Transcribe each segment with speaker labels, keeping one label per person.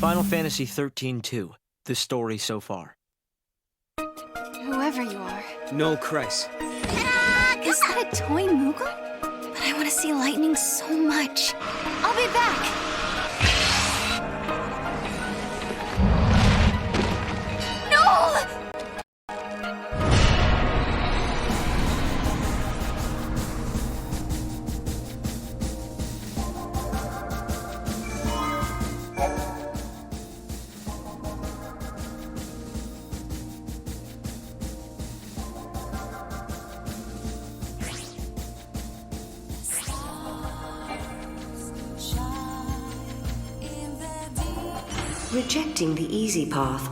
Speaker 1: Final Fantasy 13-2, the story so far.
Speaker 2: Whoever you are.
Speaker 3: No, Christ.
Speaker 2: Is that a toy Moogle? But I want to see lightning so much. I'll be back. No!
Speaker 4: Rejecting the easy path.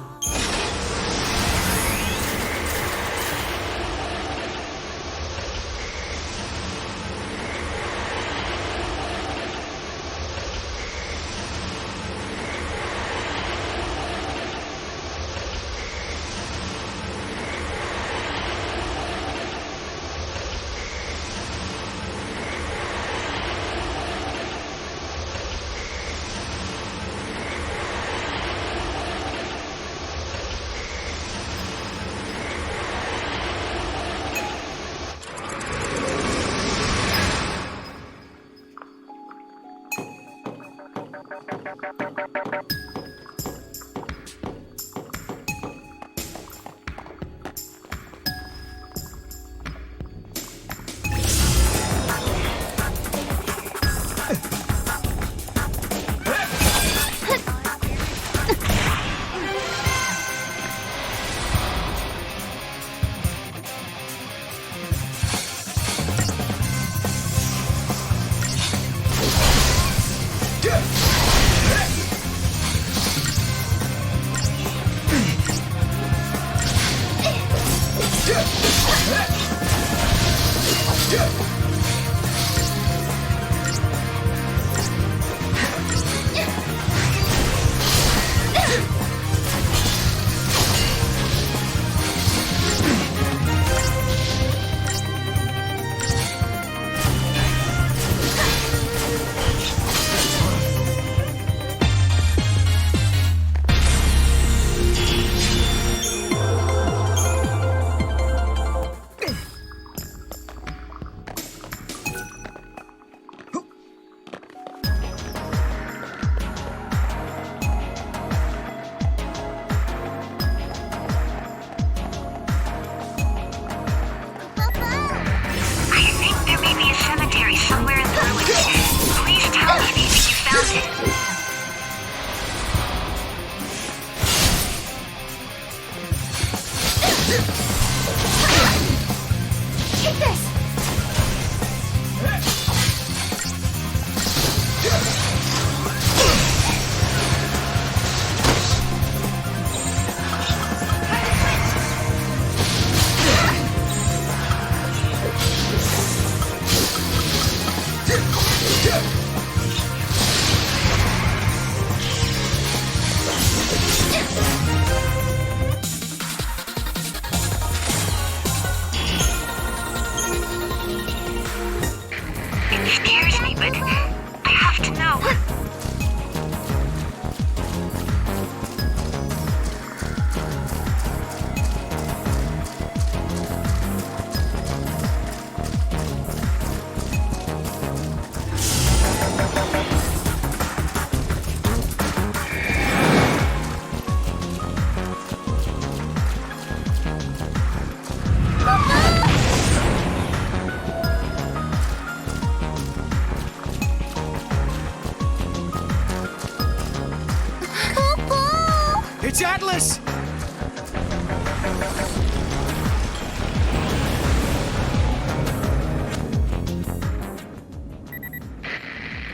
Speaker 3: It's Atlas!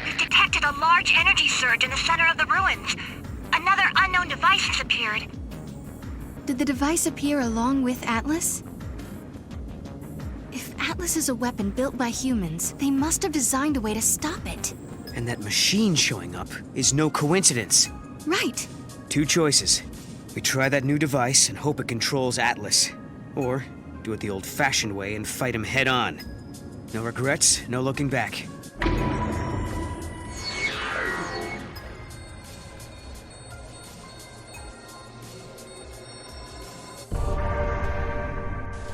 Speaker 5: We've detected a large energy surge in the center of the ruins. Another unknown device has appeared.
Speaker 2: Did the device appear along with Atlas? If Atlas is a weapon built by humans, they must have designed a way to stop it.
Speaker 3: And that machine showing up is no coincidence.
Speaker 2: Right.
Speaker 3: Two choices. We try that new device and hope it controls Atlas. Or do it the old-fashioned way and fight him head-on. No regrets, no looking back.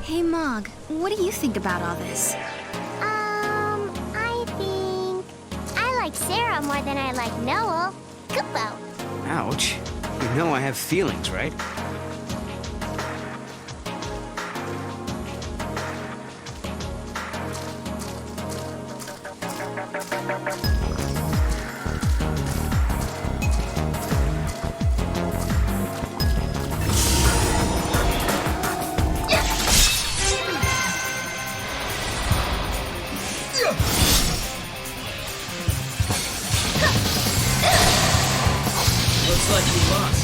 Speaker 2: Hey, Mog, what do you think about all this?
Speaker 6: I think I like Sarah more than I like Noel. Kupo.
Speaker 3: Ouch. You know I have feelings, right?
Speaker 1: Looks like we lost.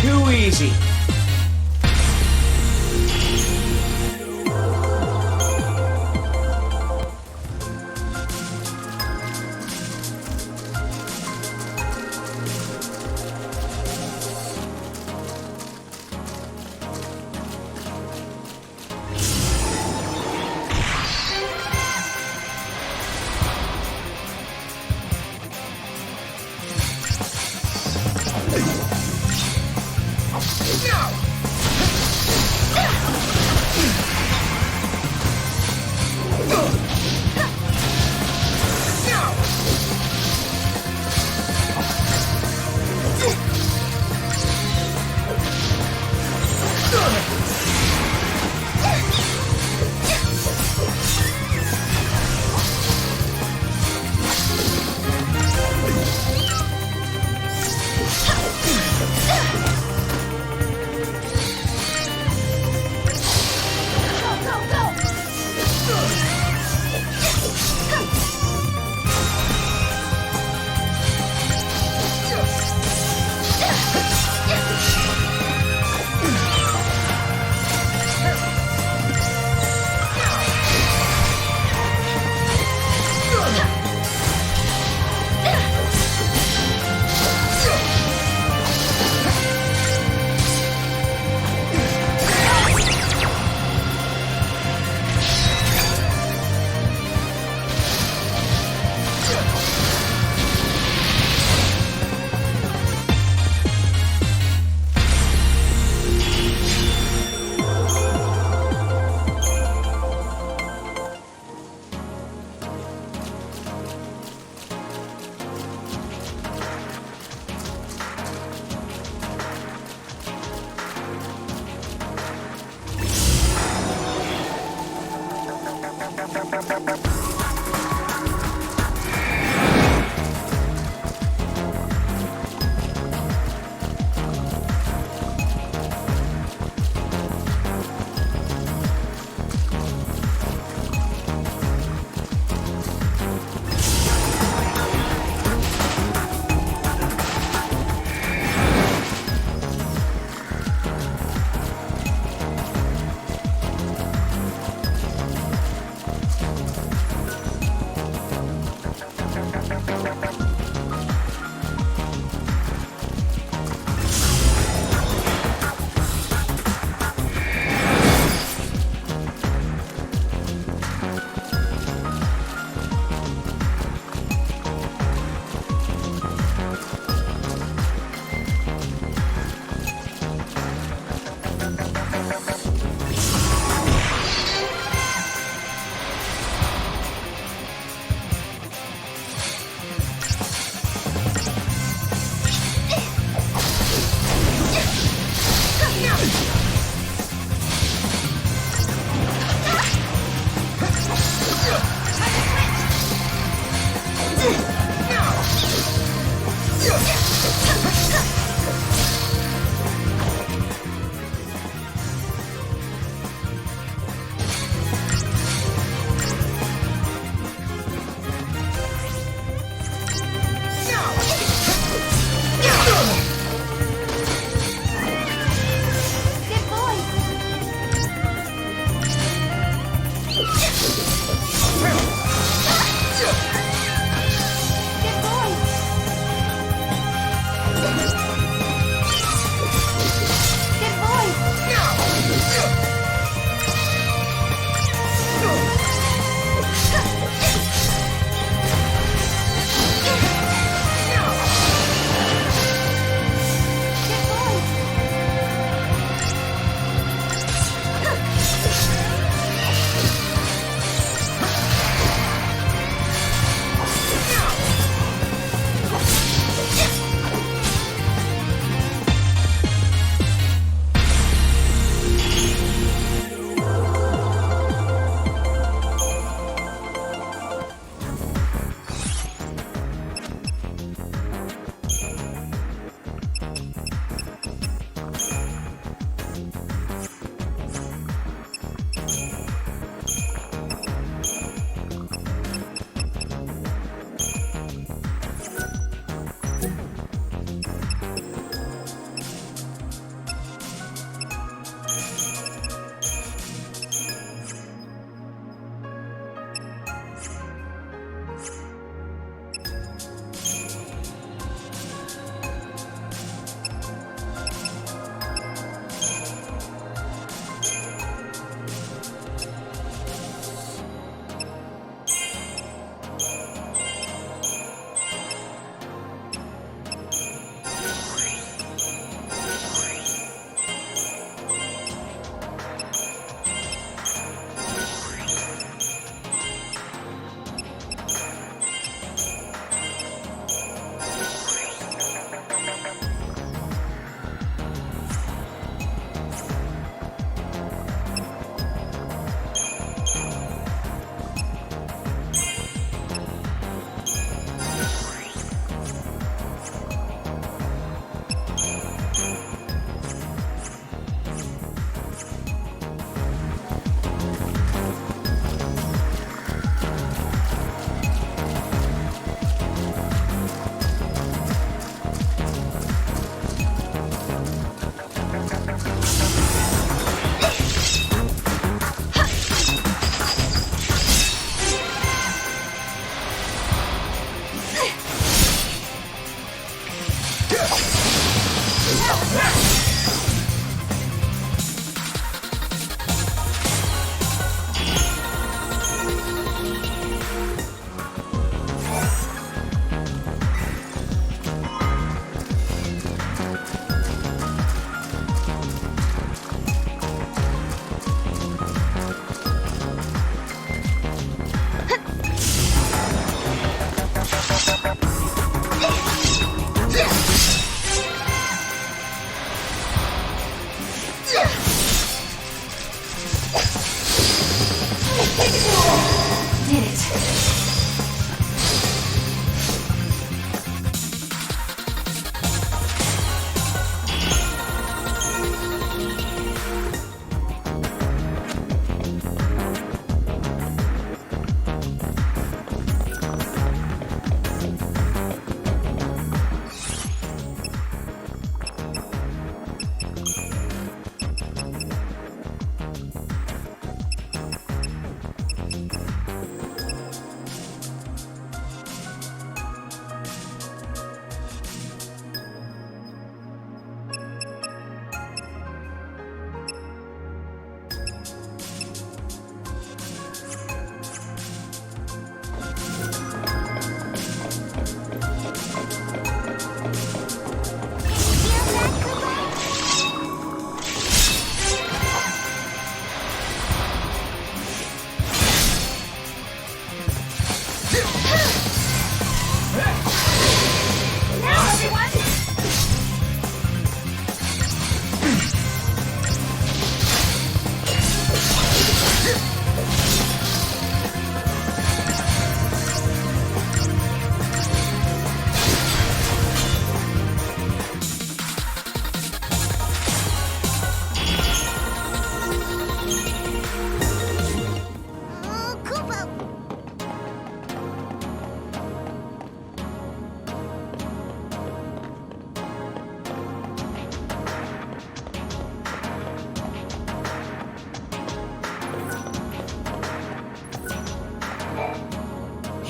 Speaker 3: Too easy.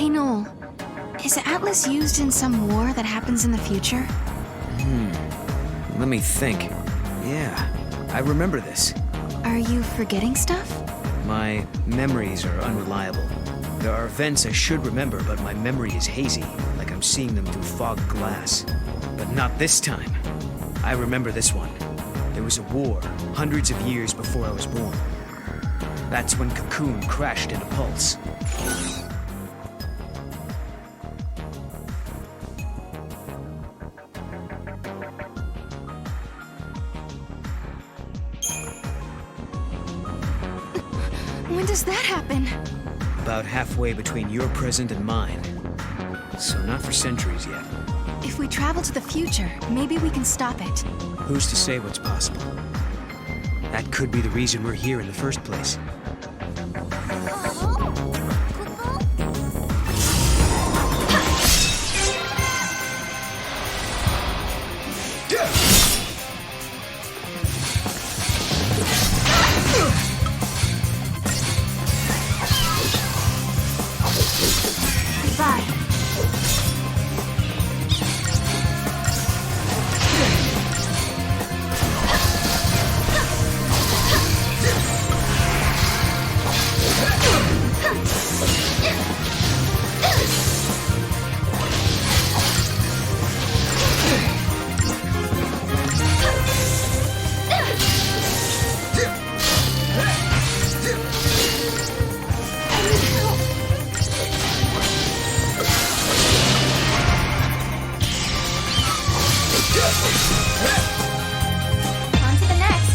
Speaker 2: Hey, Noel. Is Atlas used in some war that happens in the future?
Speaker 3: Let me think. Yeah, I remember this.
Speaker 2: Are you forgetting stuff?
Speaker 3: My memories are unreliable. There are events I should remember, but my memory is hazy, like I'm seeing them through fogged glass. But not this time. I remember this one. There was a war, hundreds of years before I was born. That's when Cocoon crashed into Pulse.
Speaker 2: When does that happen?
Speaker 3: About halfway between your present and mine. So not for centuries yet.
Speaker 2: If we travel to the future, maybe we can stop it.
Speaker 3: Who's to say what's possible? That could be the reason we're here in the first place.
Speaker 2: On to the next.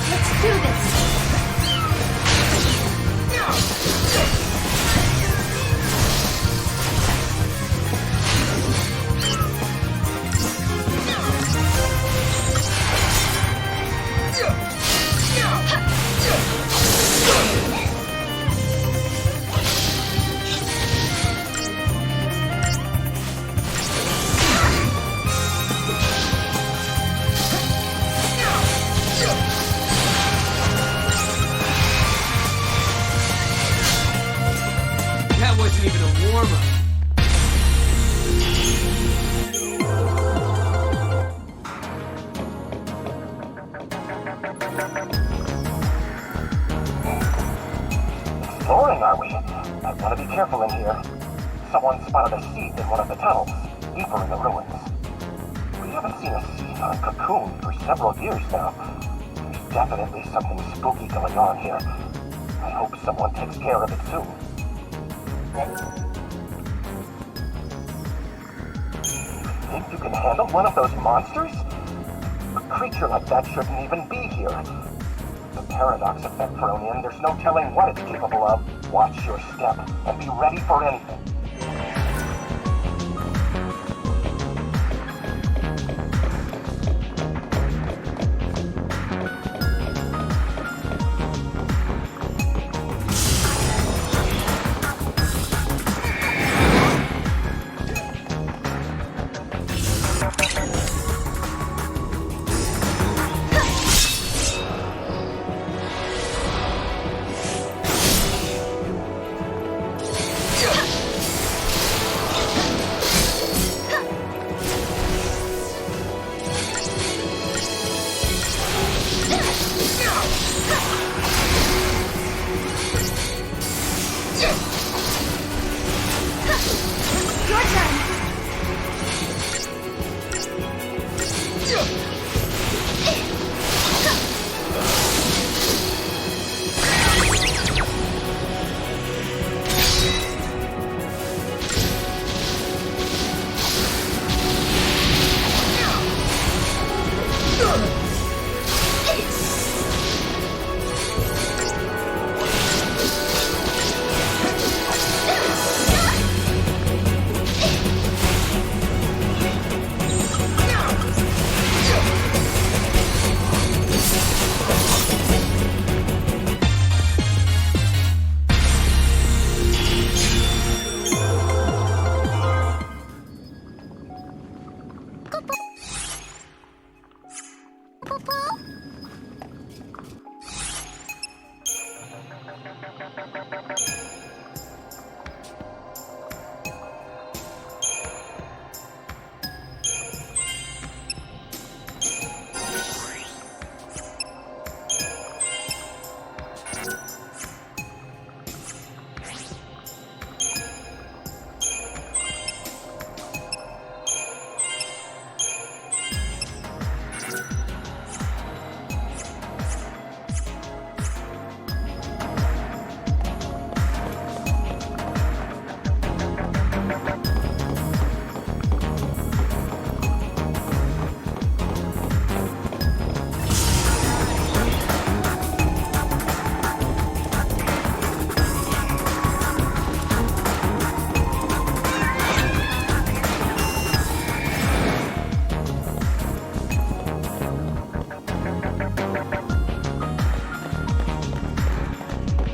Speaker 2: Let's do this.
Speaker 3: That wasn't even a warm-up.
Speaker 7: Exploring, are we? I gotta be careful in here. Someone spotted a seed in one of the tunnels, deeper in the ruins. We haven't seen a seed on Cocoon for several years now. There's definitely something spooky going on here. I hope someone takes care of it soon. You think you can handle one of those monsters? A creature like that shouldn't even be here. The paradox effect thrown in, there's no telling what it's capable of. Watch your step and be ready for anything.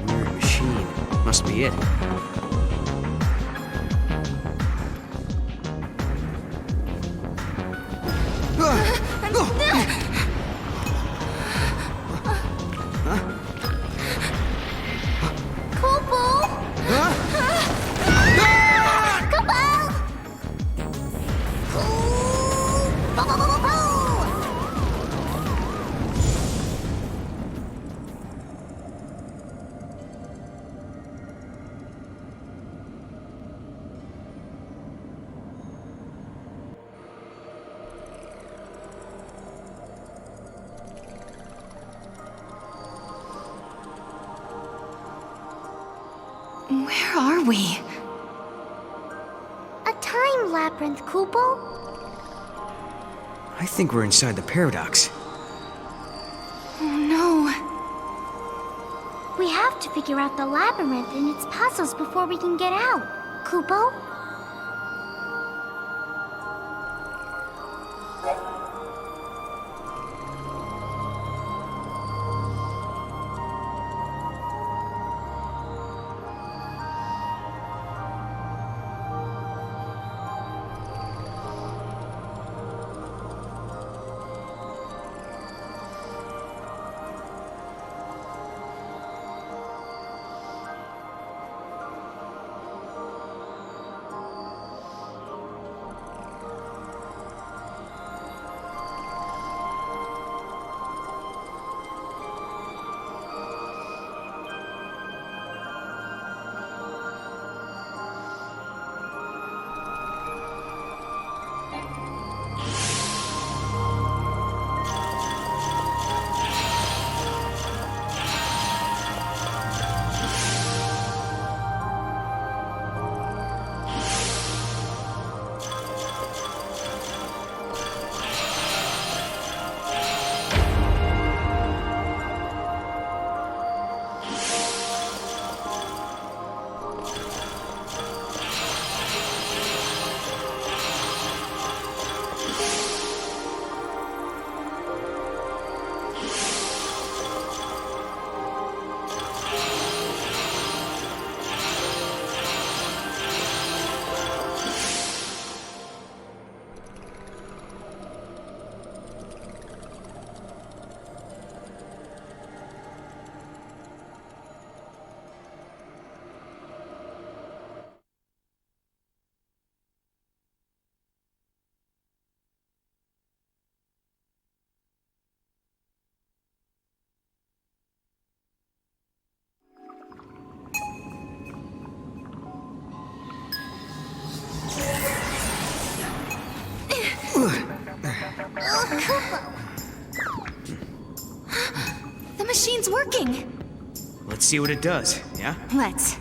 Speaker 3: Weird machine. Must be it.
Speaker 2: Where are we?
Speaker 6: A time labyrinth, Kupo.
Speaker 3: I think we're inside the paradox.
Speaker 2: Oh no.
Speaker 6: We have to figure out the labyrinth and its puzzles before we can get out. Kupo?
Speaker 2: The machine's working.
Speaker 3: Let's see what it does, yeah?
Speaker 2: Let's.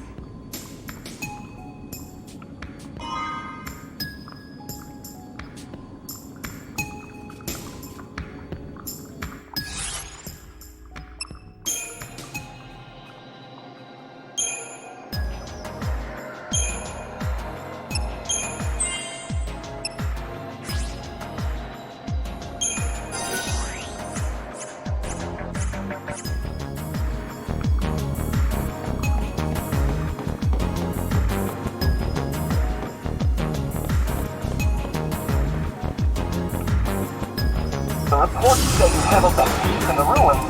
Speaker 7: The reports say you handled that thief in the ruins.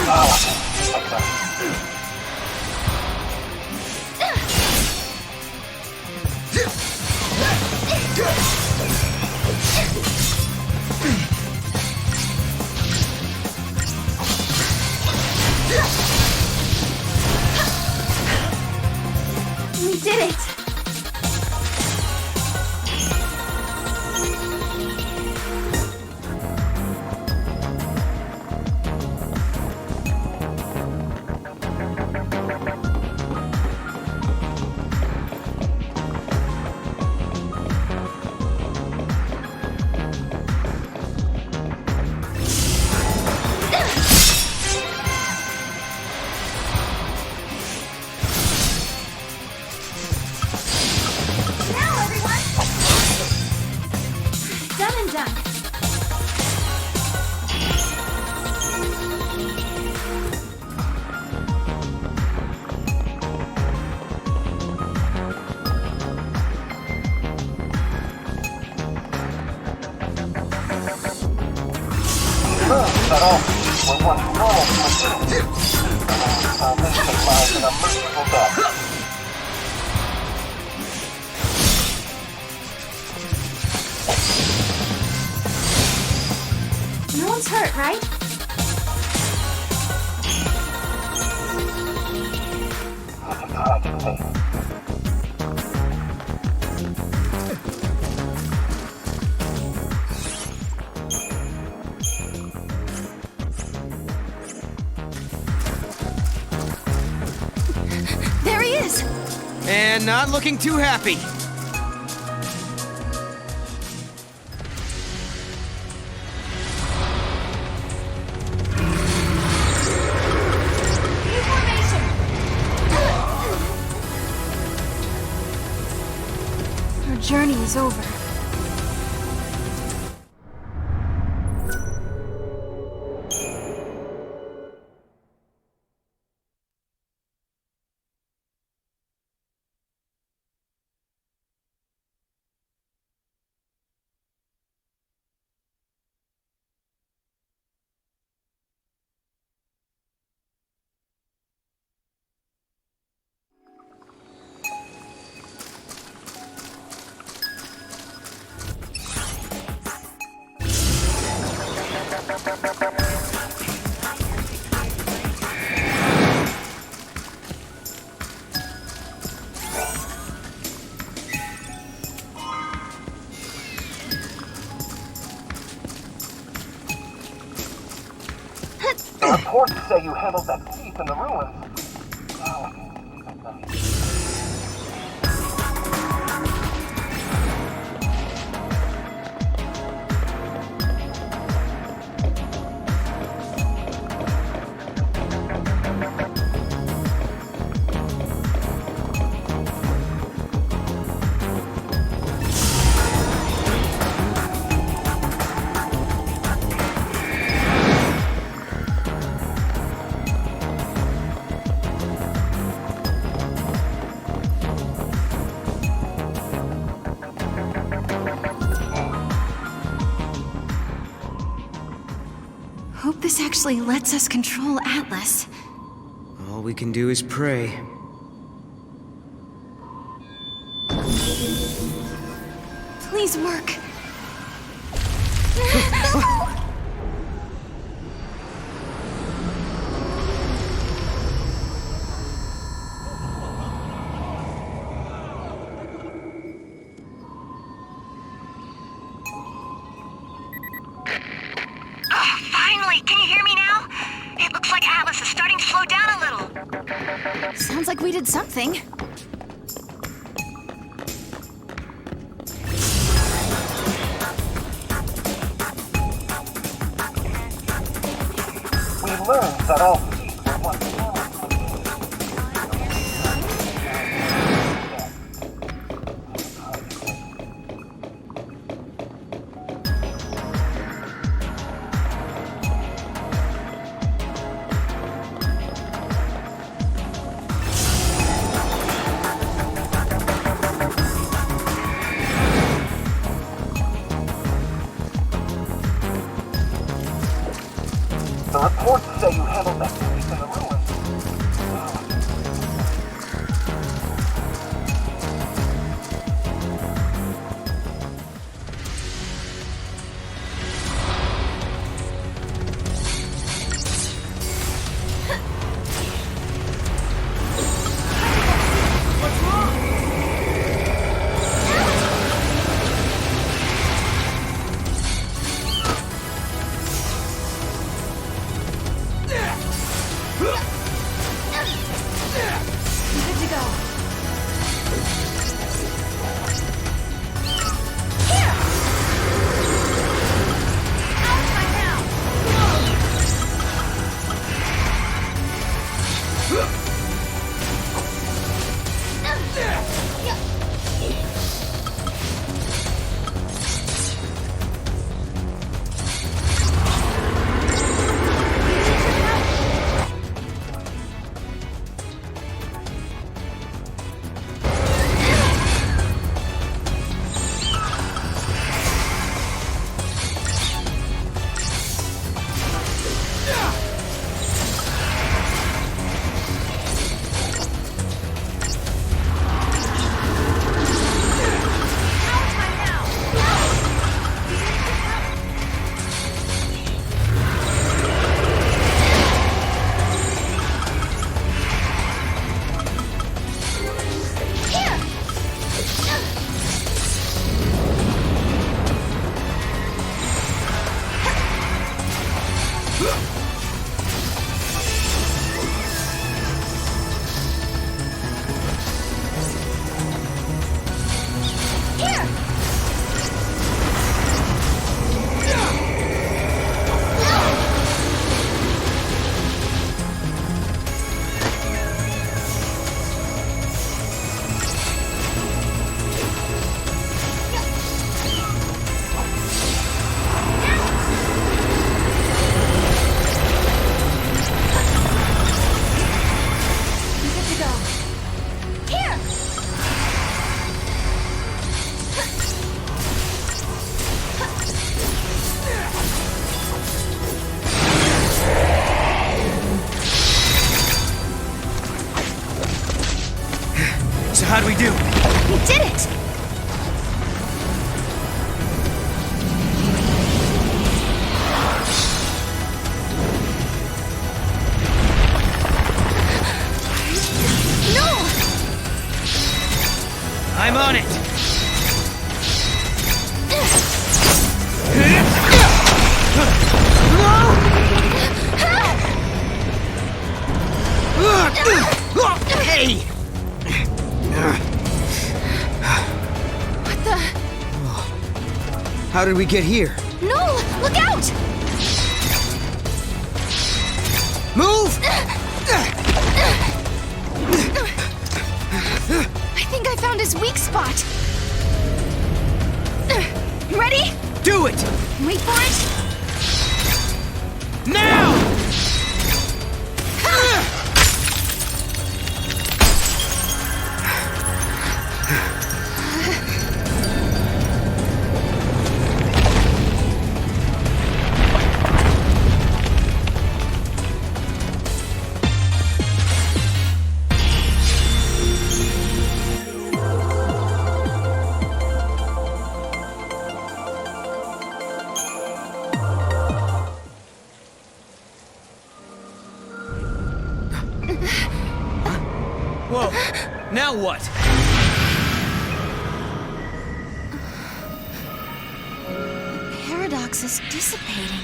Speaker 7: Oh, like that.
Speaker 6: We did it!
Speaker 7: That all were once normal human beings. And they take lives in a merciful death.
Speaker 6: No one's hurt, right?
Speaker 7: It's a tragic thing.
Speaker 2: There he is!
Speaker 3: And not looking too happy.
Speaker 6: Our journey is over.
Speaker 7: The reports say you handled that thief in the ruins. Oh, like that.
Speaker 2: Hope this actually lets us control Atlas.
Speaker 3: All we can do is pray.
Speaker 2: Please work.
Speaker 5: Finally! Can you hear me now? It looks like Atlas is starting to slow down a little.
Speaker 2: Sounds like we did something.
Speaker 7: We learned that all thieves were once normal. reports say you handled that case in the ruins.
Speaker 3: How'd we do?
Speaker 2: We did it! No!
Speaker 3: I'm on it! Hey!
Speaker 2: What the?
Speaker 3: How did we get here?
Speaker 2: No! Look out!
Speaker 3: Move!
Speaker 2: I think I found his weak spot. Ready?
Speaker 3: Do it!
Speaker 2: Wait for it.
Speaker 3: Now! Whoa, now what?
Speaker 2: The paradox is dissipating.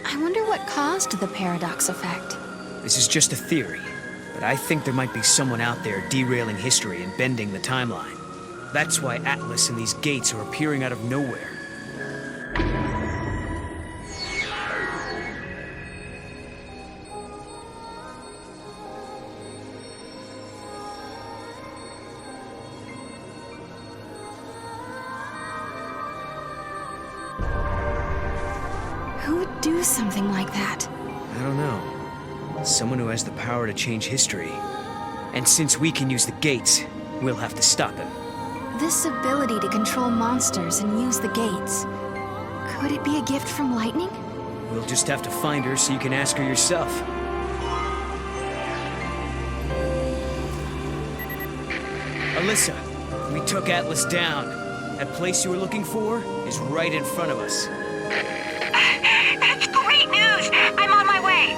Speaker 2: I wonder what caused the paradox effect.
Speaker 3: This is just a theory, but I think there might be someone out there derailing history and bending the timeline. That's why Atlas and these gates are appearing out of nowhere.
Speaker 2: do something like that?
Speaker 3: I don't know. Someone who has the power to change history. And since we can use the gates, we'll have to stop him.
Speaker 2: This ability to control monsters and use the gates. Could it be a gift from Lightning?
Speaker 3: We'll just have to find her so you can ask her yourself. Alyssa, we took Atlas down. That place you were looking for is right in front of us.
Speaker 5: That's great news! I'm on my way!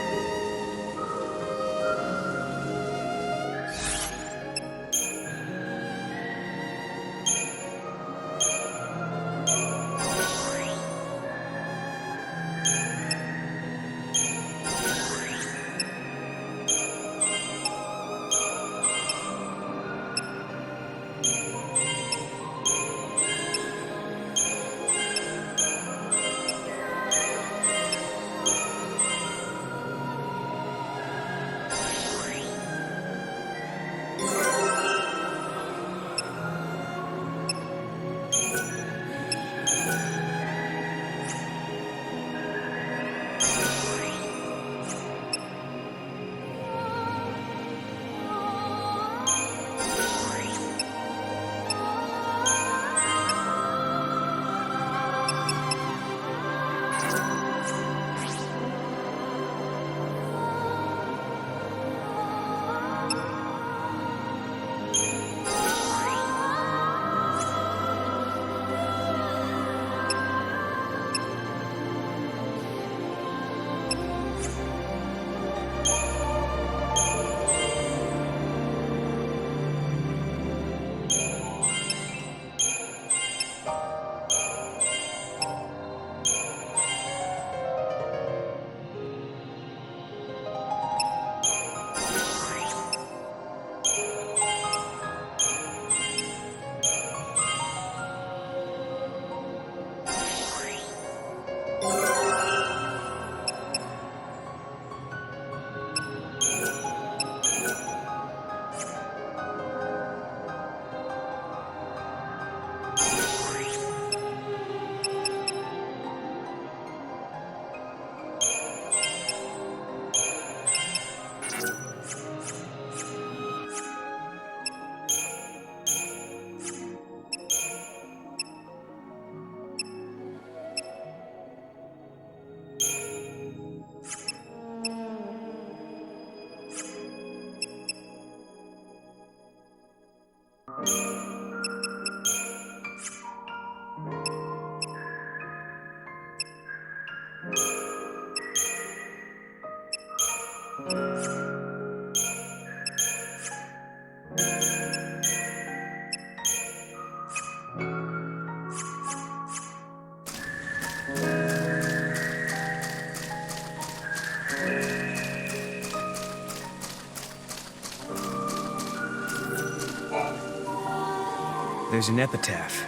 Speaker 3: There's an epitaph.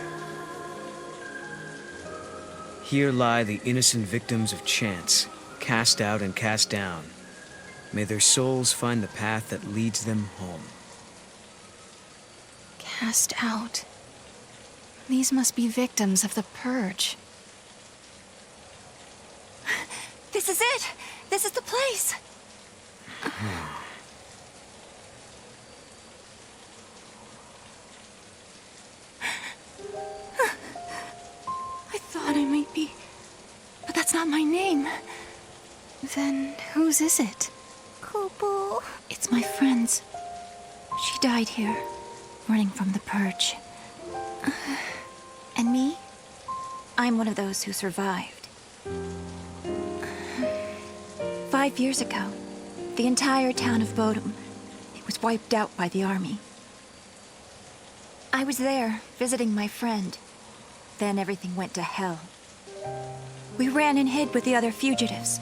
Speaker 3: Here lie the innocent victims of chance, cast out and cast down. May their souls find the path that leads them home.
Speaker 2: Cast out. These must be victims of the Purge. This is it! This is the place! I thought I might be... But that's not my name. Then whose is it?
Speaker 6: Kupo.
Speaker 2: It's my friend's. She died here, running from the Purge. And me? I'm one of those who survived. 5 years ago, the entire town of Bodum, it was wiped out by the army. I was there, visiting my friend. Then everything went to hell. We ran and hid with the other fugitives.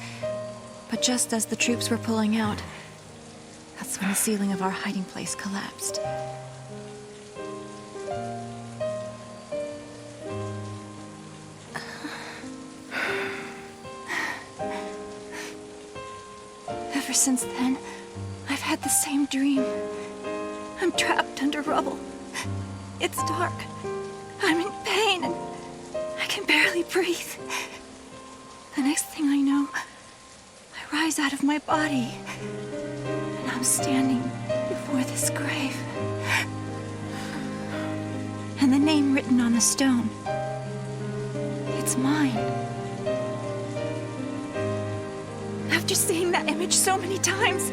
Speaker 2: But just as the troops were pulling out, that's when the ceiling of our hiding place collapsed. Ever since then, I've had the same dream. I'm trapped under rubble. It's dark. I'm in pain and I can barely breathe. The next thing I know, I rise out of my body, and I'm standing before this grave. And the name written on the stone, it's mine. After seeing that image so many times,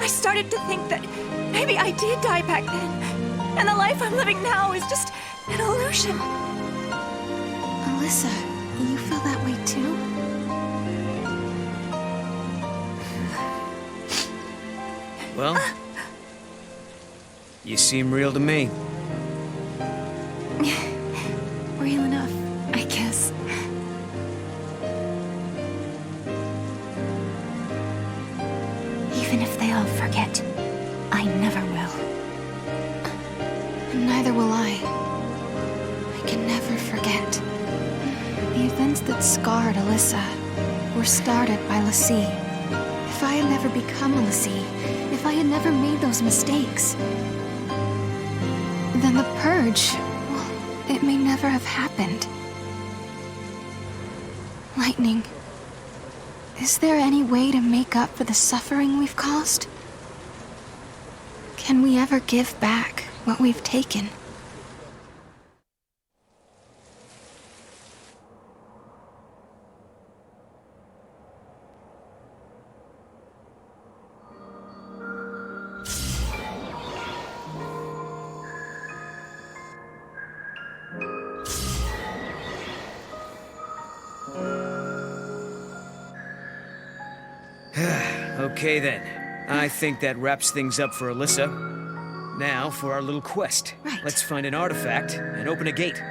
Speaker 2: I started to think that maybe I did die back then, and the life I'm living now is just an illusion.
Speaker 8: Alyssa, you feel that way too?
Speaker 3: Well, you seem real to me.
Speaker 2: Real enough, I guess. Even if they all forget, I never will.
Speaker 8: And neither will I. I can never forget. The events that scarred Alyssa were started by Lassie. If I had never become a Lassie, if I had never made those mistakes, then the purge, well, it may never have happened. Lightning, is there any way to make up for the suffering we've caused? Can we ever give back what we've taken?
Speaker 3: Okay then. I think that wraps things up for Alyssa. Now for our little quest.
Speaker 8: Right.
Speaker 3: Let's find an artifact and open a gate.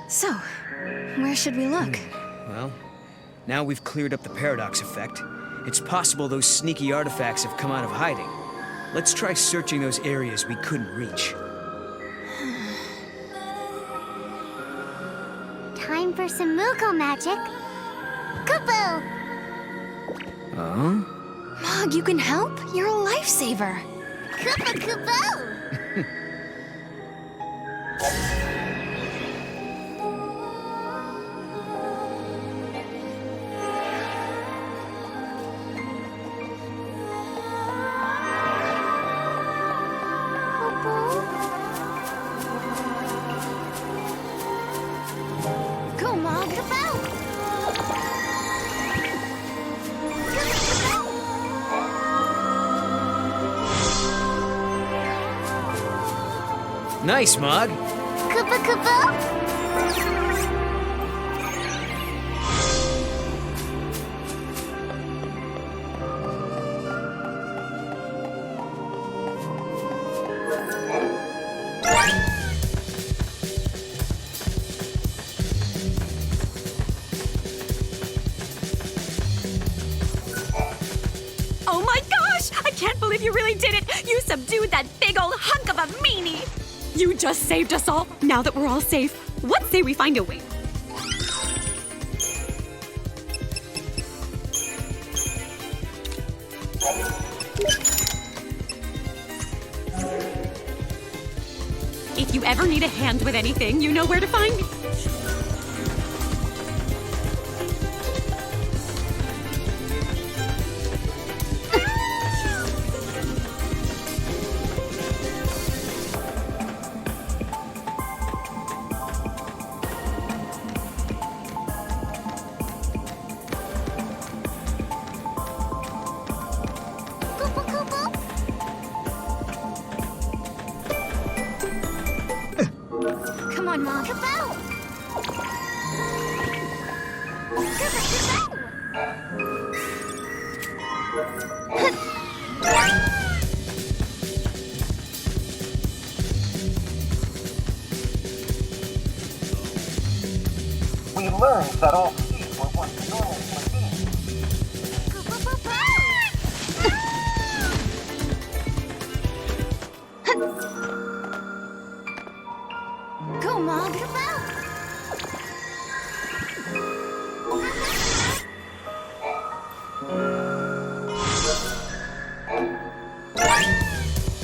Speaker 8: So, where should we look?
Speaker 3: Well, now we've cleared up the paradox effect. It's possible those sneaky artifacts have come out of hiding. Let's try searching those areas we couldn't reach.
Speaker 6: Time for some Muko magic. Kupo!
Speaker 3: Huh?
Speaker 8: Mog, you can help? You're a lifesaver.
Speaker 6: Kupo Kupo!
Speaker 8: Go, Mog.
Speaker 3: Nice, Mog.
Speaker 6: Kupo Kupo!
Speaker 9: Oh my gosh! I can't believe you really did it! You subdued that big old hunk of a meanie! You just saved us all. Now that we're all safe, what say we find a way? If you ever need a hand with anything, you know where to find me.
Speaker 6: Kupo Kupo!
Speaker 8: Come on, Mog.
Speaker 6: Kupo! Kupo Kupo!
Speaker 7: We learned that all seas were once normal machines.
Speaker 6: Kupo Kupo!
Speaker 8: Go, Mog.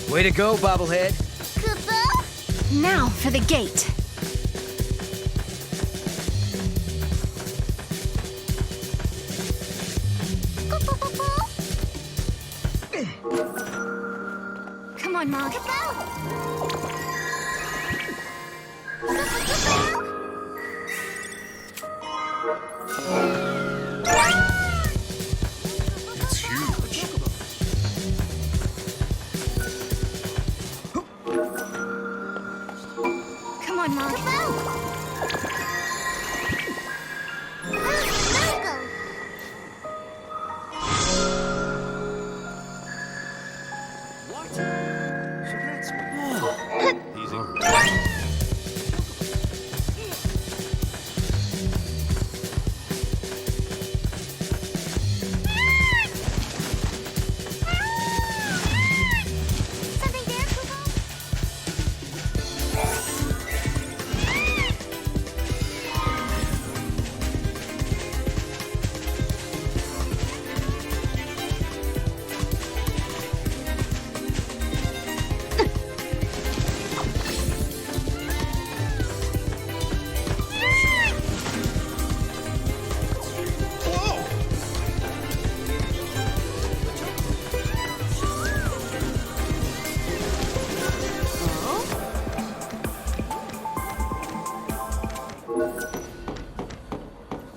Speaker 3: Way to go, bobblehead.
Speaker 6: Kupo!
Speaker 8: Now for the gate.
Speaker 6: on, Mog. Go!
Speaker 10: It's huge.
Speaker 6: Come on, Mog. Go!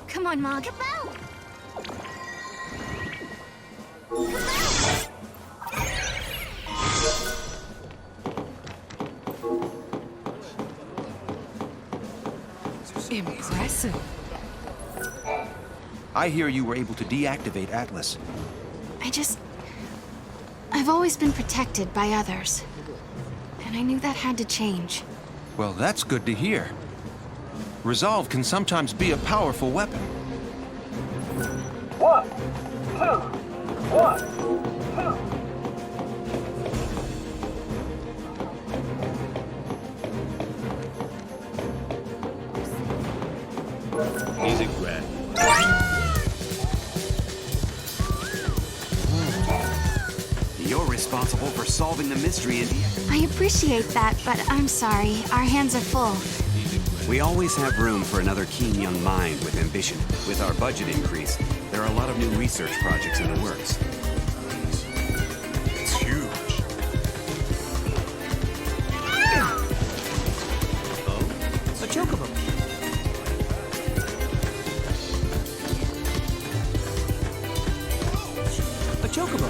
Speaker 6: Come on, Mog.
Speaker 11: Impressive.
Speaker 10: I hear you were able to deactivate Atlas.
Speaker 8: I've always been protected by others. And I knew that had to change.
Speaker 10: Well, that's good to hear. Resolve can sometimes be a powerful weapon.
Speaker 7: 1, 2, 1, 2.
Speaker 12: Easy, Gran.
Speaker 13: You're responsible for solving the mystery, India.
Speaker 8: I appreciate that, but I'm sorry. Our hands are full.
Speaker 13: We always have room for another keen young mind with ambition. With our budget increase, there are a lot of new research projects in the works.
Speaker 10: It's huge.
Speaker 1: A chocobo. A chocobo.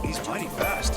Speaker 10: He's mighty fast.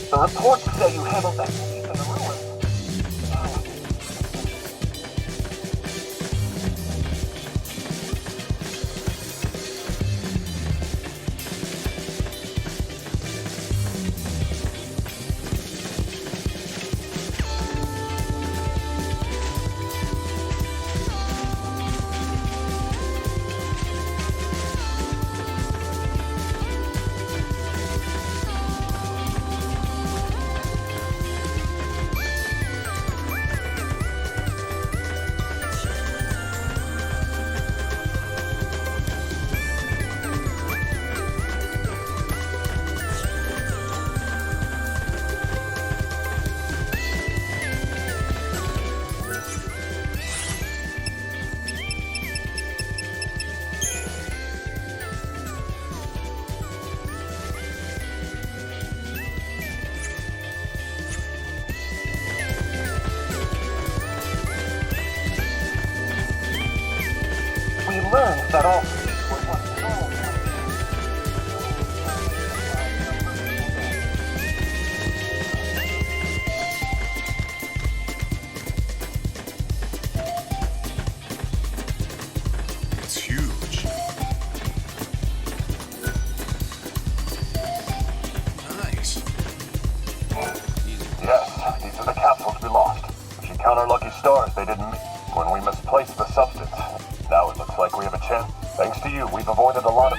Speaker 7: The reports say you handled that thief in the ruins.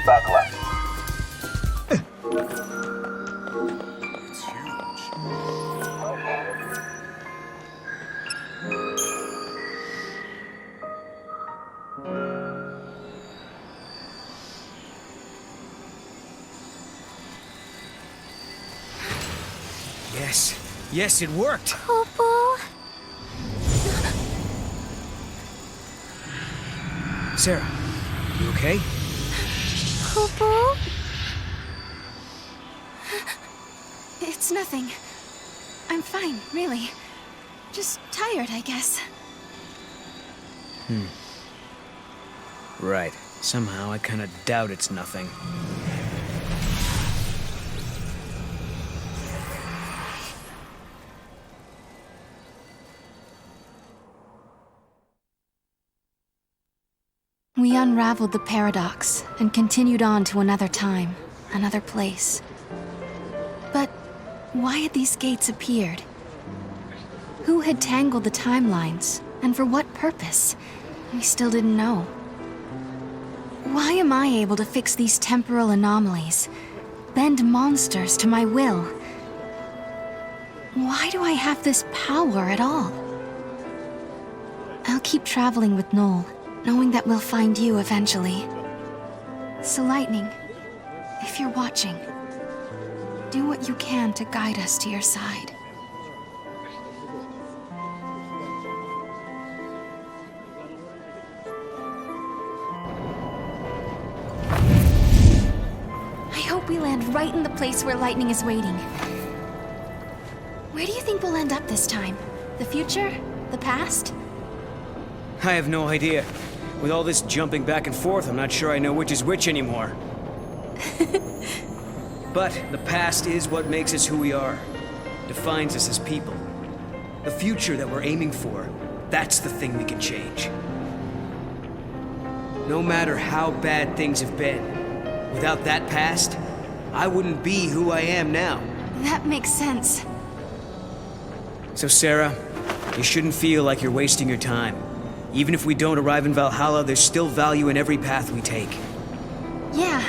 Speaker 7: back left.
Speaker 10: It's huge.
Speaker 3: Yes. Yes, it worked.
Speaker 6: Popo.
Speaker 3: Sarah, you okay?
Speaker 6: Popo.
Speaker 8: It's nothing. I'm fine, really. Just tired, I guess.
Speaker 3: Right. Somehow I kinda doubt it's nothing.
Speaker 8: We unraveled the paradox and continued on to another time, another place. But why had these gates appeared? Who had tangled the timelines, and for what purpose? We still didn't know. Why am I able to fix these temporal anomalies, bend monsters to my will? Why do I have this power at all? I'll keep traveling with Noel, knowing that we'll find you eventually. So Lightning, if you're watching, do what you can to guide us to your side. I hope we land right in the place where Lightning is waiting. Where do you think we'll end up this time? The future? The past?
Speaker 3: I have no idea. With all this jumping back and forth, I'm not sure I know which is which anymore. But the past is what makes us who we are. Defines us as people. The future that we're aiming for, that's the thing we can change. No matter how bad things have been, without that past, I wouldn't be who I am now.
Speaker 8: That makes sense.
Speaker 3: So Sarah, you shouldn't feel like you're wasting your time. Even if we don't arrive in Valhalla, there's still value in every path we take.
Speaker 8: Yeah,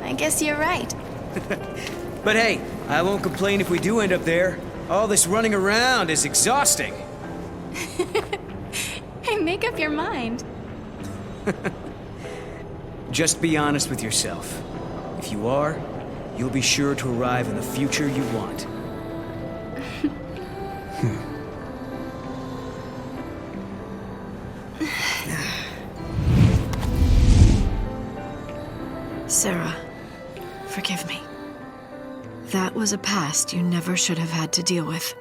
Speaker 8: I guess you're right.
Speaker 3: But hey, I won't complain if we do end up there. All this running around is exhausting.
Speaker 8: Hey, make up your mind.
Speaker 3: Just be honest with yourself. If you are, you'll be sure to arrive in the future you want.
Speaker 11: Sarah, forgive me. That was a past you never should have had to deal with.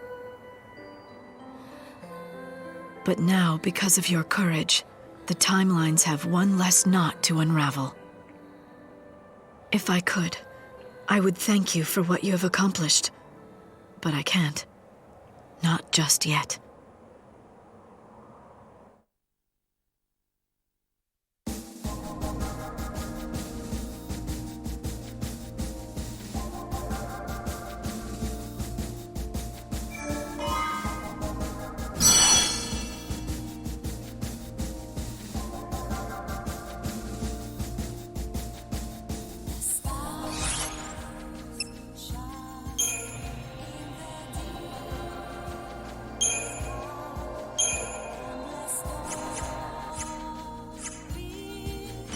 Speaker 11: But now, because of your courage, the timelines have one less knot to unravel. If I could, I would thank you for what you have accomplished. But I can't. Not just yet.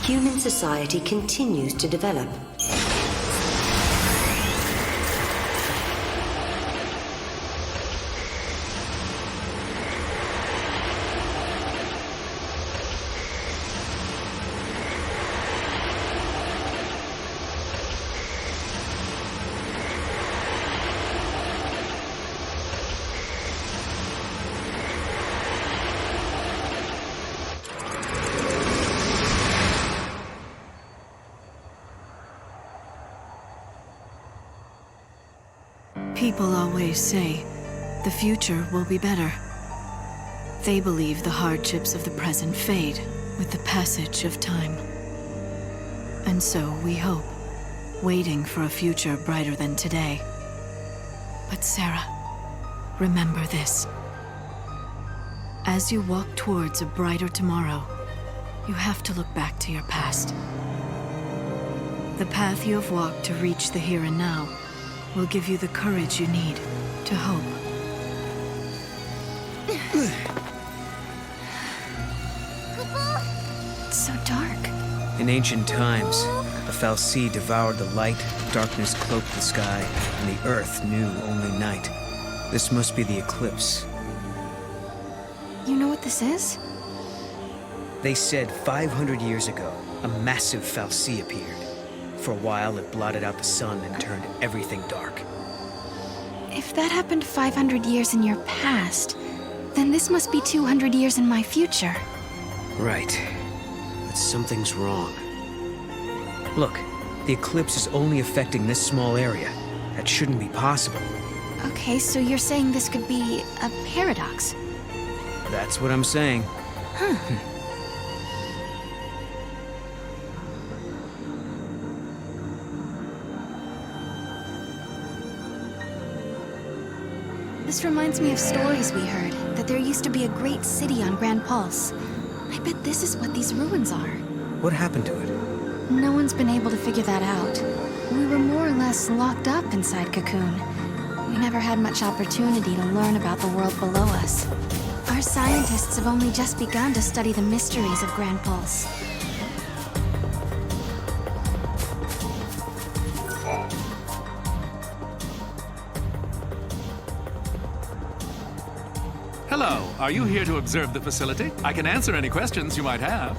Speaker 4: Human society continues to develop.
Speaker 11: People always say, the future will be better. They believe the hardships of the present fade with the passage of time. And so we hope, waiting for a future brighter than today. But Sarah, remember this. As you walk towards a brighter tomorrow, you have to look back to your past. The path you have walked to reach the here and now will give you the courage you need to hope.
Speaker 8: It's so dark.
Speaker 3: In ancient times, the Fal'Cie devoured the light, darkness cloaked the sky, and the earth knew only night. This must be the eclipse.
Speaker 8: You know what this is?
Speaker 3: They said 500 years ago, a massive Fal'Cie appeared. For a while, it blotted out the sun and turned everything dark.
Speaker 8: If that happened 500 years in your past, then this must be 200 years in my future.
Speaker 3: Right. But something's wrong. Look, the eclipse is only affecting this small area. That shouldn't be possible.
Speaker 8: Okay, so you're saying this could be a paradox?
Speaker 3: That's what I'm saying.
Speaker 8: Huh. This reminds me of stories we heard, that there used to be a great city on Grand Pulse. I bet this is what these ruins are.
Speaker 3: What happened to it?
Speaker 8: No one's been able to figure that out. We were more or less locked up inside Cocoon. We never had much opportunity to learn about the world below us. Our scientists have only just begun to study the mysteries of Grand Pulse.
Speaker 12: Hello, are you here to observe the facility? I can answer any questions you might have.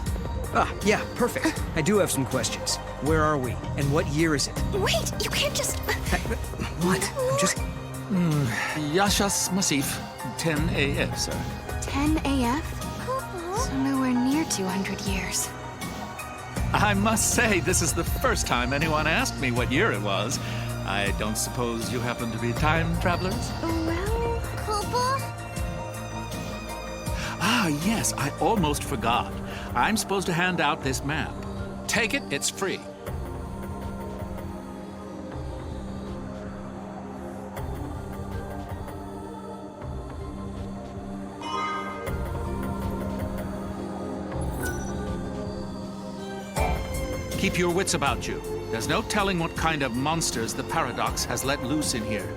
Speaker 3: Ah, yeah, perfect. I do have some questions. Where are we? And what year is it?
Speaker 8: Wait, you can't just...
Speaker 3: What? I'm just...
Speaker 12: Yashas Masif, 10 AF, sir.
Speaker 8: 10 AF? So nowhere near 200 years.
Speaker 12: I must say, this is the first time anyone asked me what year it was. I don't suppose you happen to be time travelers?
Speaker 6: Well, Kupo?
Speaker 12: Ah, yes, I almost forgot. I'm supposed to hand out this map. Take it, it's free. Keep your wits about you. There's no telling what kind of monsters the paradox has let loose in here.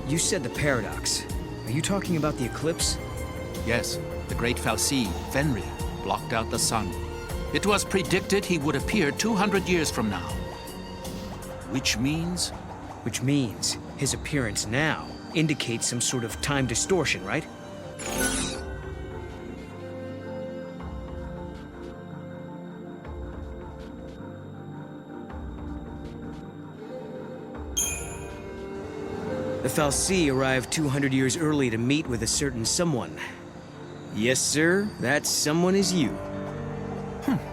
Speaker 3: You said the paradox. Are you talking about the eclipse?
Speaker 12: Yes, the great Fal'Cie, Fenrir, blocked out the sun. It was predicted he would appear 200 years from now. Which means?
Speaker 3: Which means his appearance now indicates some sort of time distortion, right? The Fal'Cie arrived 200 years early to meet with a certain someone. Yes, sir, that someone is you.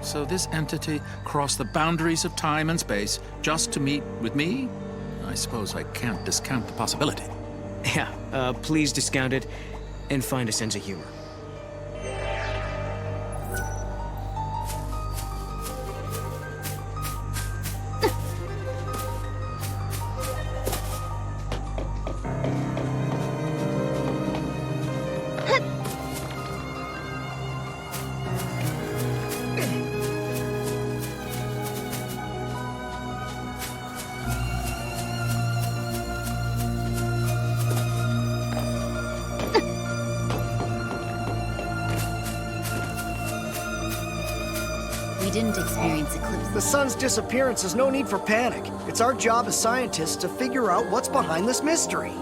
Speaker 12: So this entity crossed the boundaries of time and space just to meet with me? I suppose I can't discount the possibility.
Speaker 3: Yeah, please discount it and find a sense of humor.
Speaker 14: We didn't experience eclipse.
Speaker 15: The sun's disappearance is no need for panic. It's our job as scientists to figure out what's behind this mystery.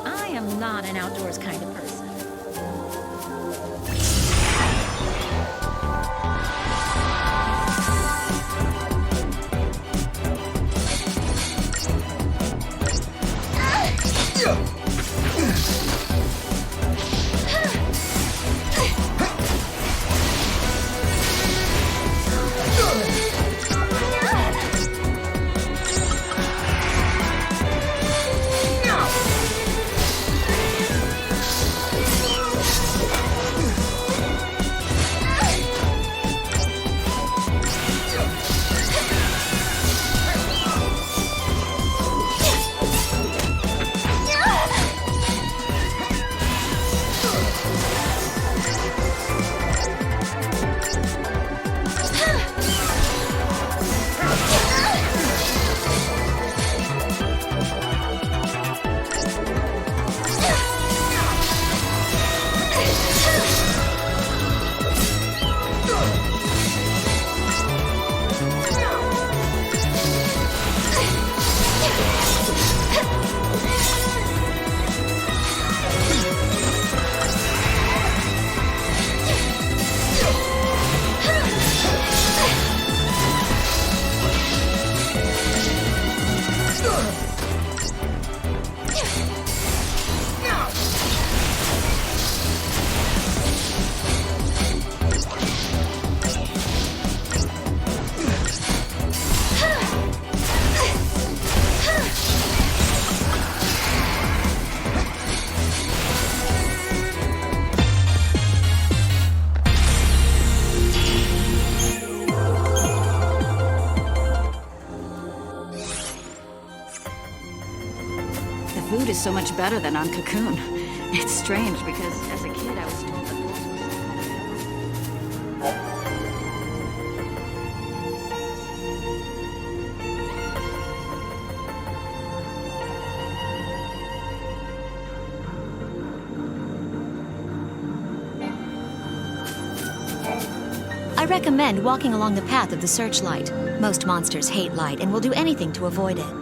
Speaker 14: I am not an outdoors kind of person.
Speaker 16: is so much better than on Cocoon. It's strange because as a kid I was told that
Speaker 17: I recommend walking along the path of the searchlight. Most monsters hate light and will do anything to avoid it.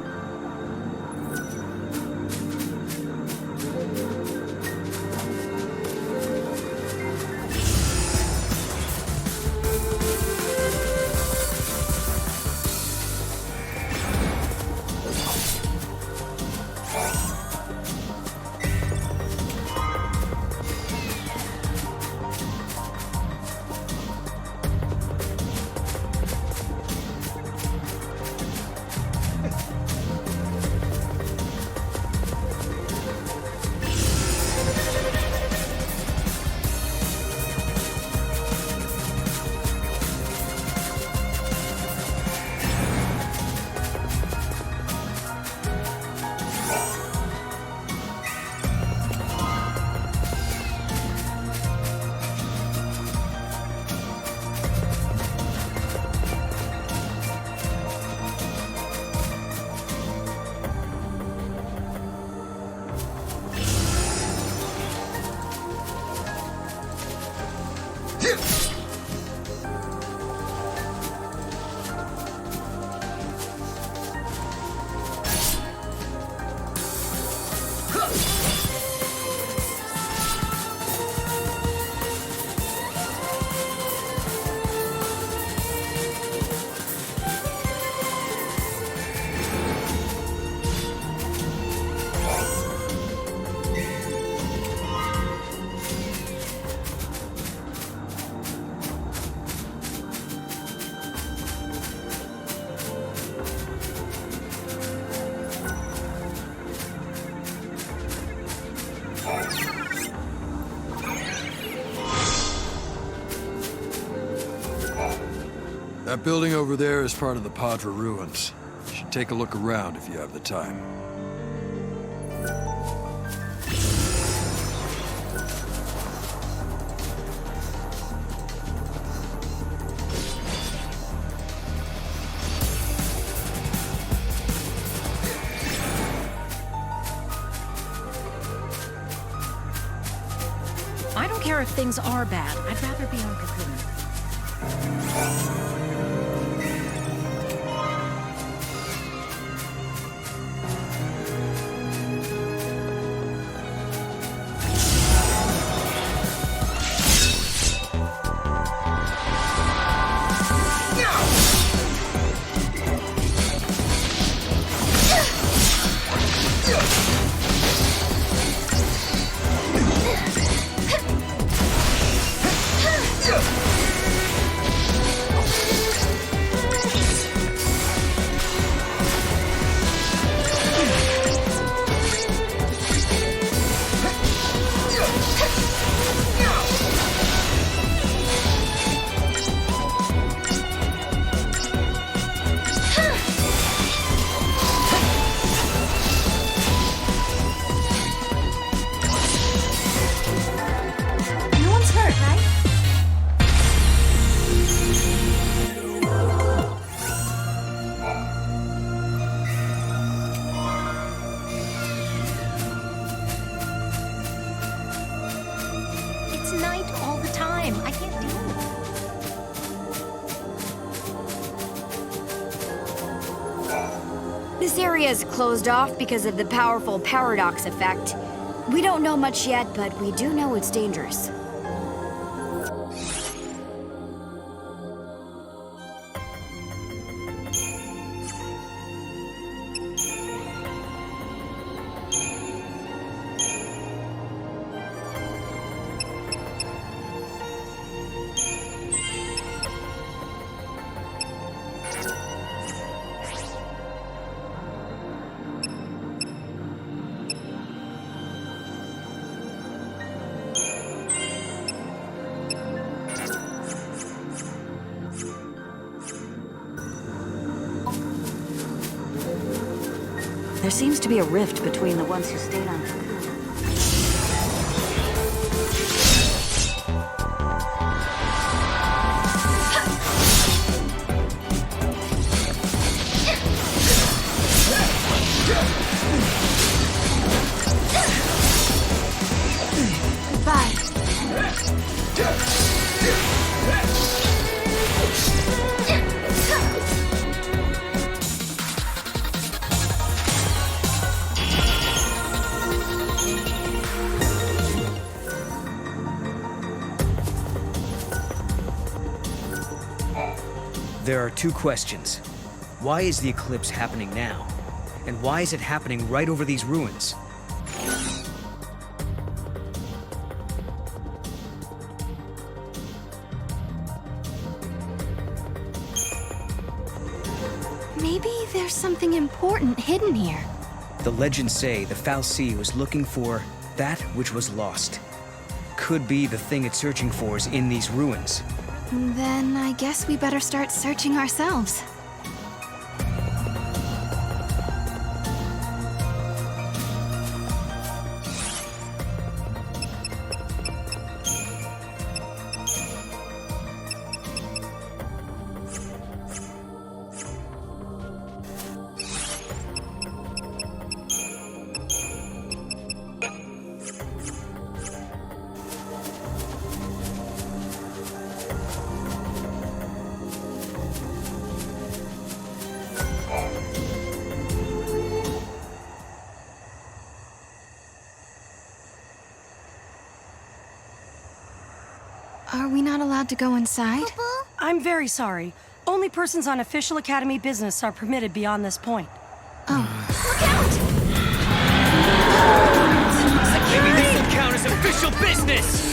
Speaker 18: That building over there is part of the Padre ruins. You should take a look around if you have the time.
Speaker 14: I don't care if things are bad. I'd rather be on Cocoon.
Speaker 19: This area is closed off because of the powerful paradox effect. We don't know much yet, but we do know it's dangerous.
Speaker 16: There seems to be a rift between the ones who stayed on Cocoon.
Speaker 3: There are two questions. Why is the eclipse happening now? And why is it happening right over these ruins?
Speaker 8: Maybe there's something important hidden here.
Speaker 3: The legends say the Fal'Cie was looking for that which was lost. Could be the thing it's searching for is in these ruins.
Speaker 8: Then I guess we better start searching ourselves. Are we not allowed to go inside?
Speaker 14: I'm very sorry. Only persons on official Academy business are permitted beyond this point.
Speaker 3: Maybe this will count as official business!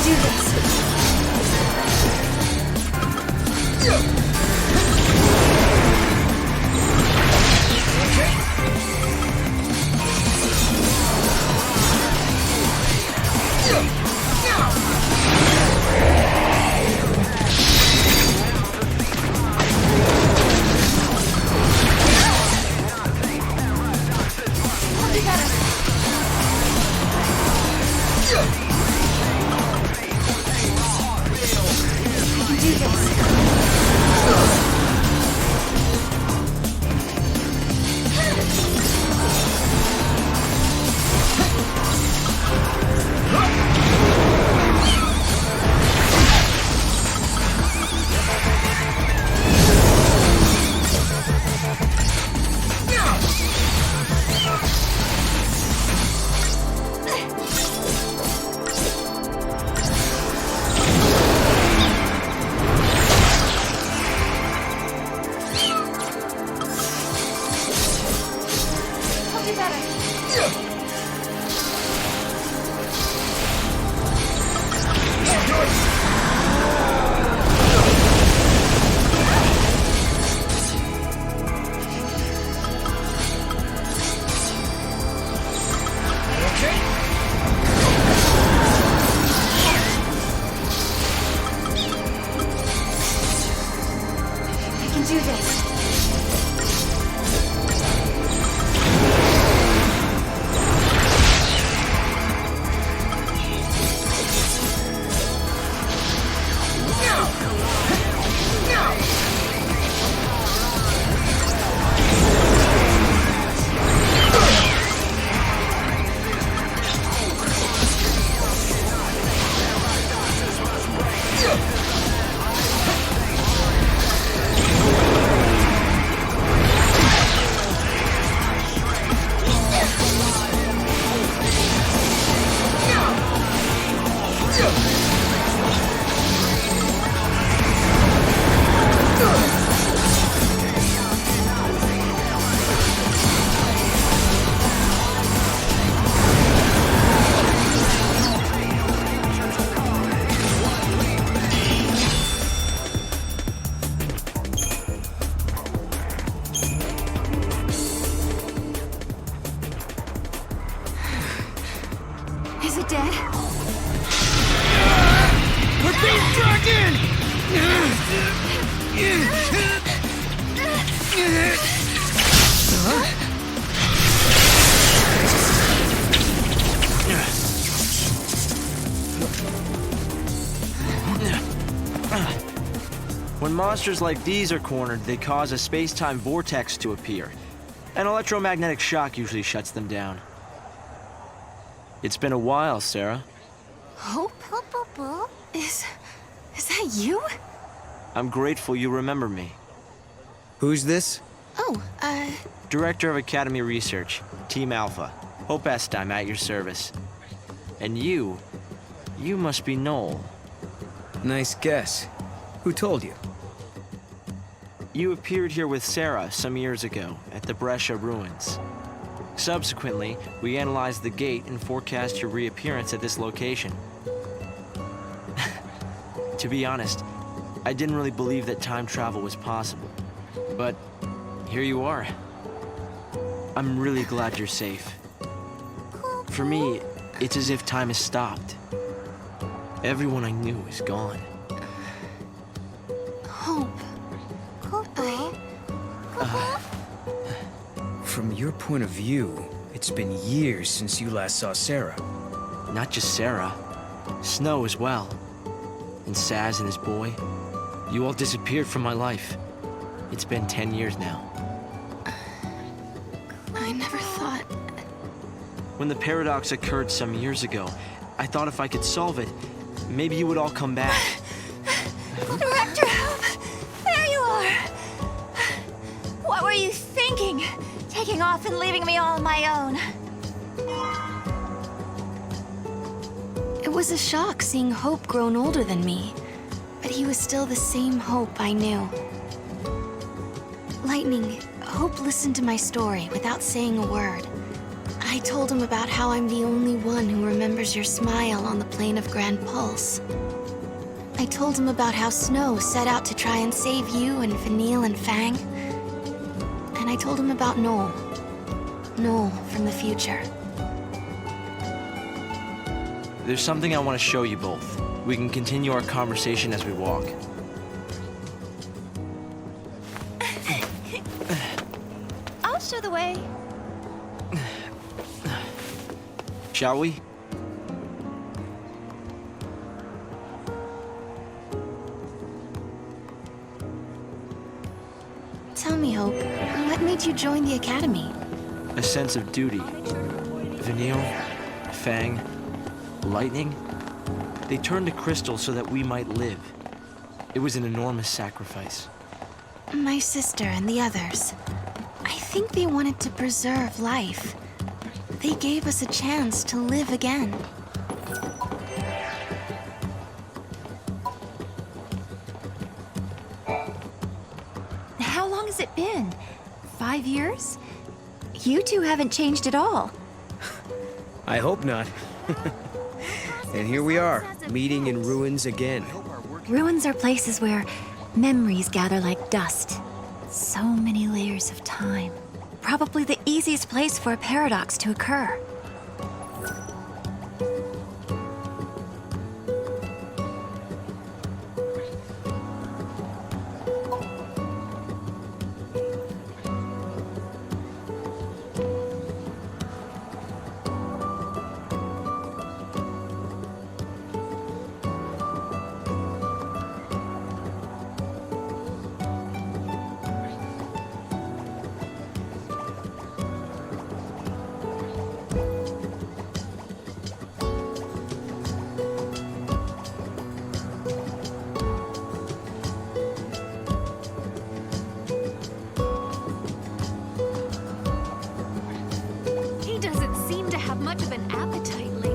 Speaker 2: do this.
Speaker 9: Is it dead?
Speaker 3: We're being dragged in!
Speaker 1: When monsters like these are cornered, they cause a space-time vortex to appear. An electromagnetic shock usually shuts them down. It's been a while, Sarah.
Speaker 9: Hope? Is that you?
Speaker 1: I'm grateful you remember me.
Speaker 3: Who's this?
Speaker 9: Oh,
Speaker 1: Director of Academy Research, Team Alpha. Hope Este, I'm at your service. And you must be Noel.
Speaker 3: Nice guess. Who told you?
Speaker 1: You appeared here with Sarah some years ago at the Brescia ruins. Subsequently, we analyzed the gate and forecast your reappearance at this location. To be honest, I didn't really believe that time travel was possible. But here you are. I'm really glad you're safe. For me, it's as if time has stopped. Everyone I knew is gone.
Speaker 9: Hope.
Speaker 3: From your point of view, it's been years since you last saw Sarah.
Speaker 1: Not just Sarah. Snow as well. And Saz and his boy. You all disappeared from my life. It's been 10 years now.
Speaker 9: I never thought...
Speaker 1: When the paradox occurred some years ago, I thought if I could solve it, maybe you would all come back.
Speaker 2: Director Hope! There you are! What were you thinking? Taking off and leaving me all on my own.
Speaker 8: It was a shock seeing Hope grown older than me, but he was still the same Hope I knew. Lightning, Hope listened to my story without saying a word. I I told him about how I'm the only one who remembers your smile on the plane of Grand Pulse. I told him about how Snow set out to try and save you and Vanille and Fang. And I told him about Noel. Noel from the future.
Speaker 1: There's something I want to show you both. We can continue our conversation as we walk.
Speaker 2: I'll show the way.
Speaker 1: Shall we?
Speaker 8: Tell me, Hope, what made you join the Academy?
Speaker 1: A sense of duty. Vanille, Fang, Lightning, they turned to Crystal so that we might live. It was an enormous sacrifice.
Speaker 8: My sister and the others. I think they wanted to preserve life. They gave us a chance to live again.
Speaker 2: How long has it been? 5 years? You two haven't changed at all.
Speaker 3: I hope not. And here we are, meeting in ruins again.
Speaker 2: Ruins are places where memories gather like dust. So many layers of time. Probably the easiest place for a paradox to occur.
Speaker 9: He doesn't seem to have much of an appetite lately.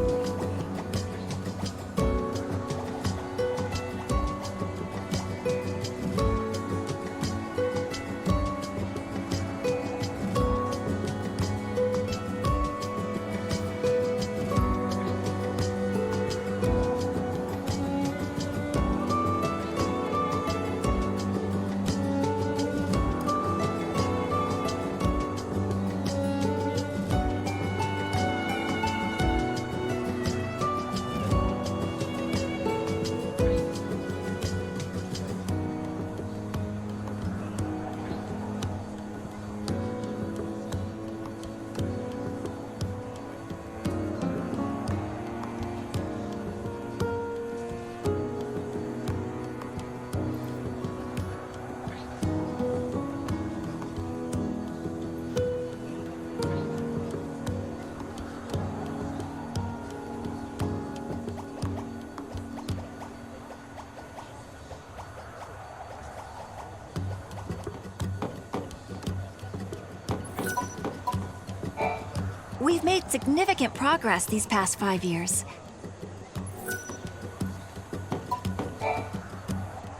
Speaker 2: We've made significant progress these past 5 years.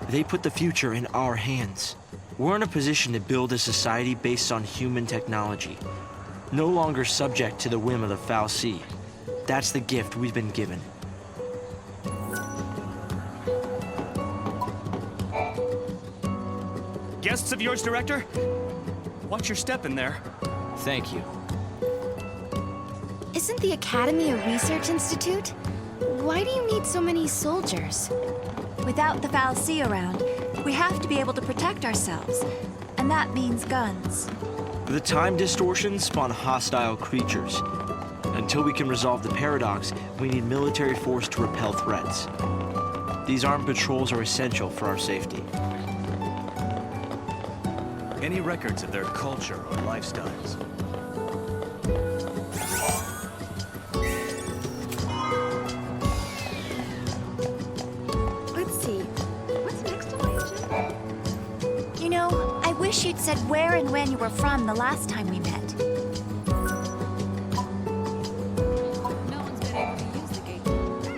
Speaker 1: They put the future in our hands. We're in a position to build a society based on human technology, no longer subject to the whim of the Fal'Cie. That's the gift we've been given.
Speaker 20: Guests of yours, Director? Watch your step in there.
Speaker 1: Thank you.
Speaker 8: Isn't the Academy a research institute? Why do you need so many soldiers?
Speaker 2: Without the Fal'Cie around, we have to be able to protect ourselves. And that means guns.
Speaker 1: The time distortions spawn hostile creatures. Until we can resolve the paradox, we need military force to repel threats. These armed patrols are essential for our safety.
Speaker 20: Any records of their culture or lifestyles?
Speaker 2: Let's see. What's next on my agenda? You know, I wish you'd said where and when you were from the last time we met.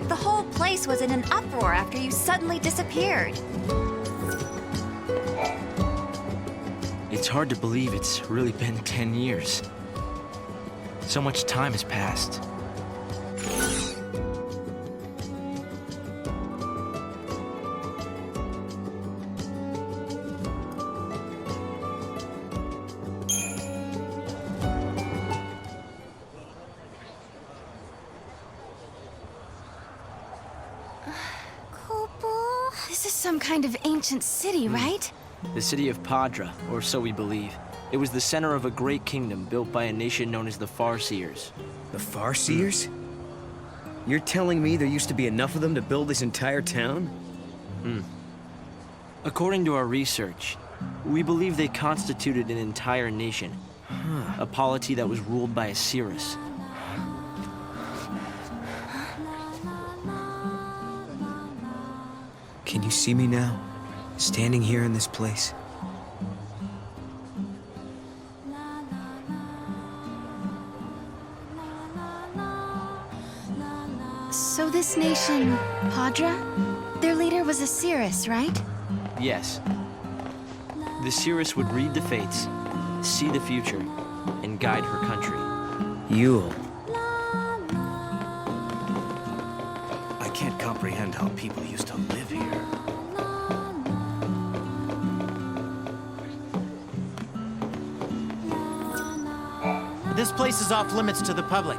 Speaker 2: The whole place was in an uproar after you suddenly disappeared.
Speaker 1: It's hard to believe it's really been 10 years. So much time has passed.
Speaker 8: This is some kind of ancient city, right?
Speaker 1: The city of Padra, or so we believe. It was the center of a great kingdom built by a nation known as the Farseers.
Speaker 3: The Farseers? You're telling me there used to be enough of them to build this entire town?
Speaker 1: According to our research, we believe they constituted an entire nation. A polity that was ruled by a Cirrus.
Speaker 3: Can you see me now? Standing here in this place?
Speaker 8: So this nation, Padra? Their leader was a Cirrus, right?
Speaker 1: Yes. The Cirrus would read the fates, see the future, and guide her country.
Speaker 3: Yule.
Speaker 20: I can't comprehend how people used to live here.
Speaker 21: This place is off limits to the public.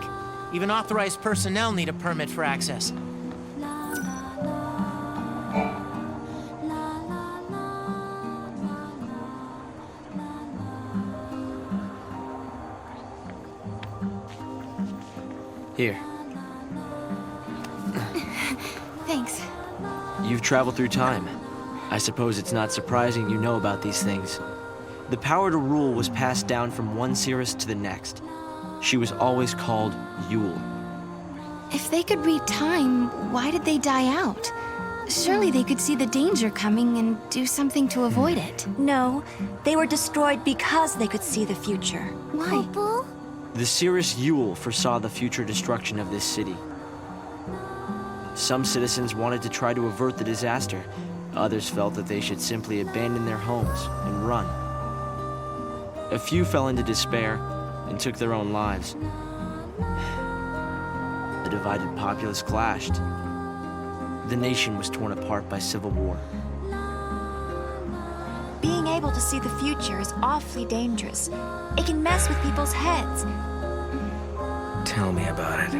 Speaker 21: Even authorized personnel need a permit for access.
Speaker 1: Here.
Speaker 8: Thanks.
Speaker 1: You've traveled through time. I suppose it's not surprising you know about these things. The power to rule was passed down from one Cirrus to the next. She was always called Yule.
Speaker 8: If they could read time, why did they die out? Surely they could see the danger coming and do something to avoid it.
Speaker 2: No, they were destroyed because they could see the future.
Speaker 8: Why?
Speaker 1: The Cirrus Yule foresaw the future destruction of this city. Some citizens wanted to try to avert the disaster. Others felt that they should simply abandon their homes and run. A few fell into despair and took their own lives. The divided populace clashed. The nation was torn apart by civil war.
Speaker 2: Being able to see the future is awfully dangerous. It can mess with people's heads.
Speaker 3: Tell me about it.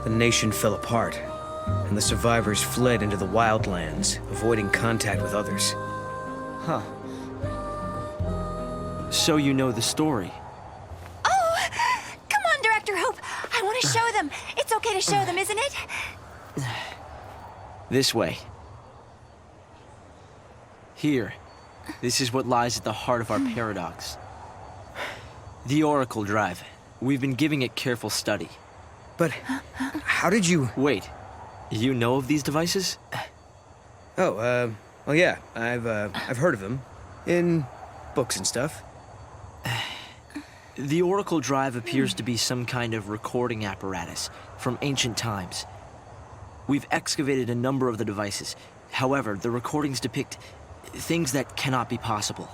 Speaker 3: The nation fell apart, and the survivors fled into the wildlands, avoiding contact with others.
Speaker 1: Huh. So you know the story.
Speaker 2: Oh! Come on, Director Hope! I want to show them! It's okay to show them, isn't it?
Speaker 1: This way. Here. This is what lies at the heart of our paradox. The Oracle Drive. We've been giving it careful study.
Speaker 3: But how did you...
Speaker 1: Wait. You know of these devices?
Speaker 3: Oh, well, yeah. I've heard of them. In books and stuff.
Speaker 1: The Oracle Drive appears to be some kind of recording apparatus from ancient times. We've excavated a number of the devices. However, the recordings depict things that cannot be possible.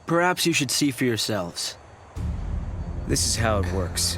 Speaker 1: Perhaps you should see for yourselves.
Speaker 3: This is how it works.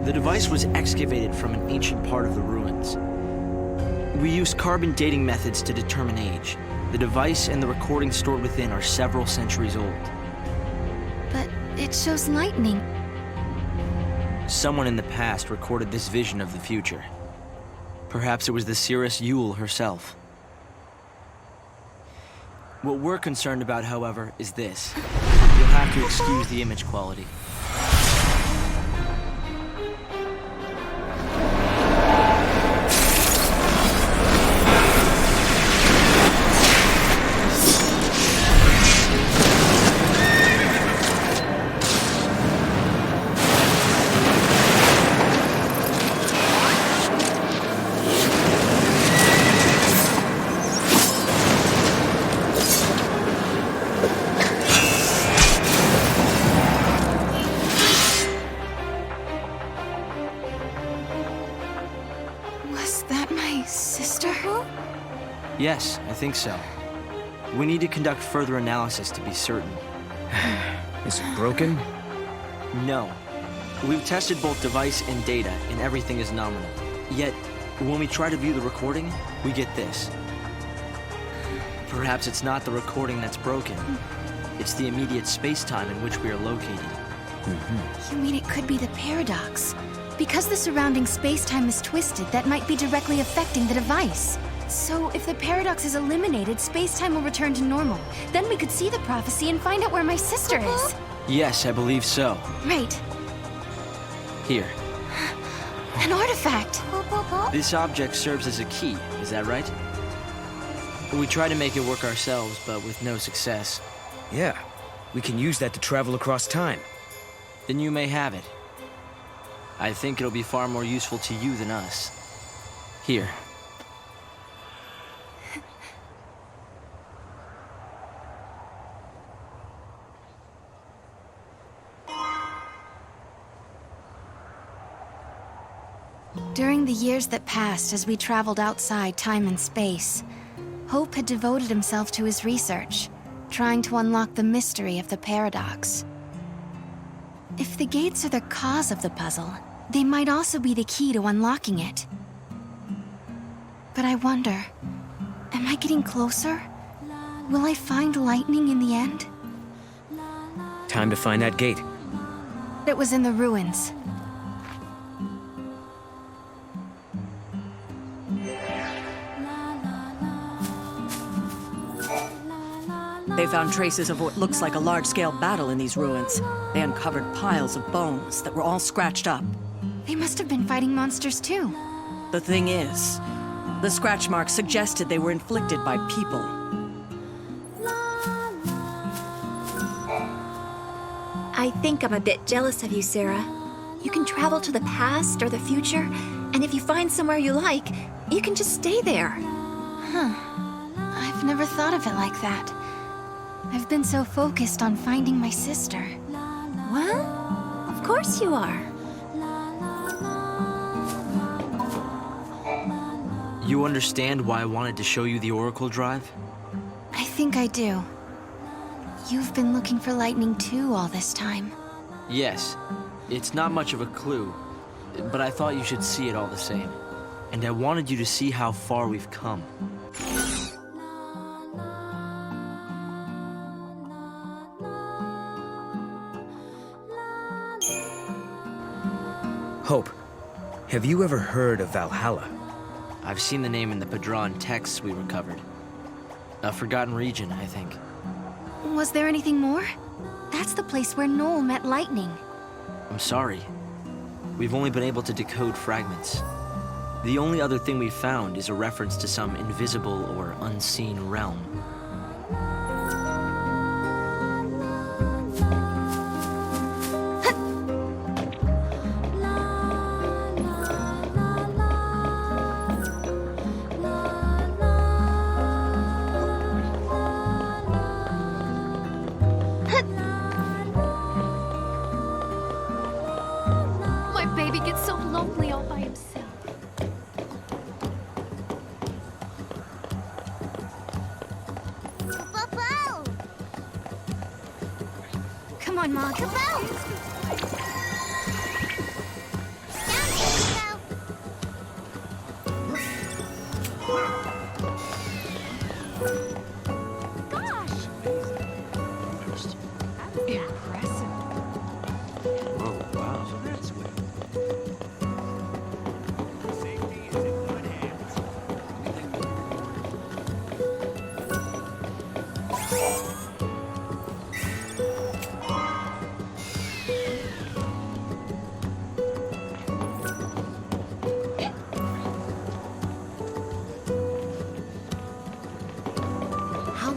Speaker 1: The device was excavated from an ancient part of the ruins. We used carbon dating methods to determine age. The device and the recordings stored within are several centuries old.
Speaker 8: it shows lightning.
Speaker 1: Someone in the past recorded this vision of the future. Perhaps it was the seeress Yule herself. What we're concerned about, however, is this. You'll have to excuse the image quality. Yes, I think so. We need to conduct further analysis to be certain.
Speaker 3: Is it broken?
Speaker 1: No. We've tested both device and data, and everything is nominal. Yet, when we try to view the recording, we get this. Perhaps it's not the recording that's broken. It's the immediate space-time in which we are located.
Speaker 8: You mean it could be the paradox? Because the surrounding space-time is twisted, that might be directly affecting the device. So, if the paradox is eliminated, space-time will return to normal. Then we could see the prophecy and find out where my sister is.
Speaker 1: Yes, I believe so.
Speaker 8: Right.
Speaker 1: Here.
Speaker 8: An artifact!
Speaker 1: This object serves as a key, is that right? We tried to make it work ourselves, but with no success.
Speaker 3: Yeah, we can use that to travel across time.
Speaker 1: Then you may have it. I think it'll be far more useful to you than us. Here.
Speaker 8: During the years that passed as we traveled outside time and space, Hope had devoted himself to his research, trying to unlock the mystery of the paradox. If the gates are the cause of the puzzle, they might also be the key to unlocking it. But I wonder, am I getting closer? Will I find lightning in the end?
Speaker 3: Time to find that gate.
Speaker 8: It was in the ruins.
Speaker 5: They found traces of what looks like a large-scale battle in these ruins. They uncovered piles of bones that were all scratched up.
Speaker 8: They must have been fighting monsters too.
Speaker 5: The thing is, the scratch marks suggested they were inflicted by people.
Speaker 2: I think I'm a bit jealous of you, Sarah. You can travel to the past or the future, and if you find somewhere you like, you can just stay there.
Speaker 8: Huh. I've never thought of it like that. I've been so focused on finding my sister.
Speaker 2: Well, of course you are.
Speaker 1: You understand why I wanted to show you the Oracle Drive?
Speaker 8: I think I do. You've been looking for lightning too all this time.
Speaker 1: Yes. It's not much of a clue, but I thought you should see it all the same. And I wanted you to see how far we've come.
Speaker 3: Hope, have you ever heard of Valhalla?
Speaker 1: I've seen the name in the Padron texts we recovered. A forgotten region, I think.
Speaker 8: Was there anything more? That's the place where Noel met lightning.
Speaker 1: I'm sorry. We've only been able to decode fragments. The only other thing we've found is a reference to some invisible or unseen realm.
Speaker 6: Come on, Mom. Kaboom!
Speaker 9: Gosh! Impressive.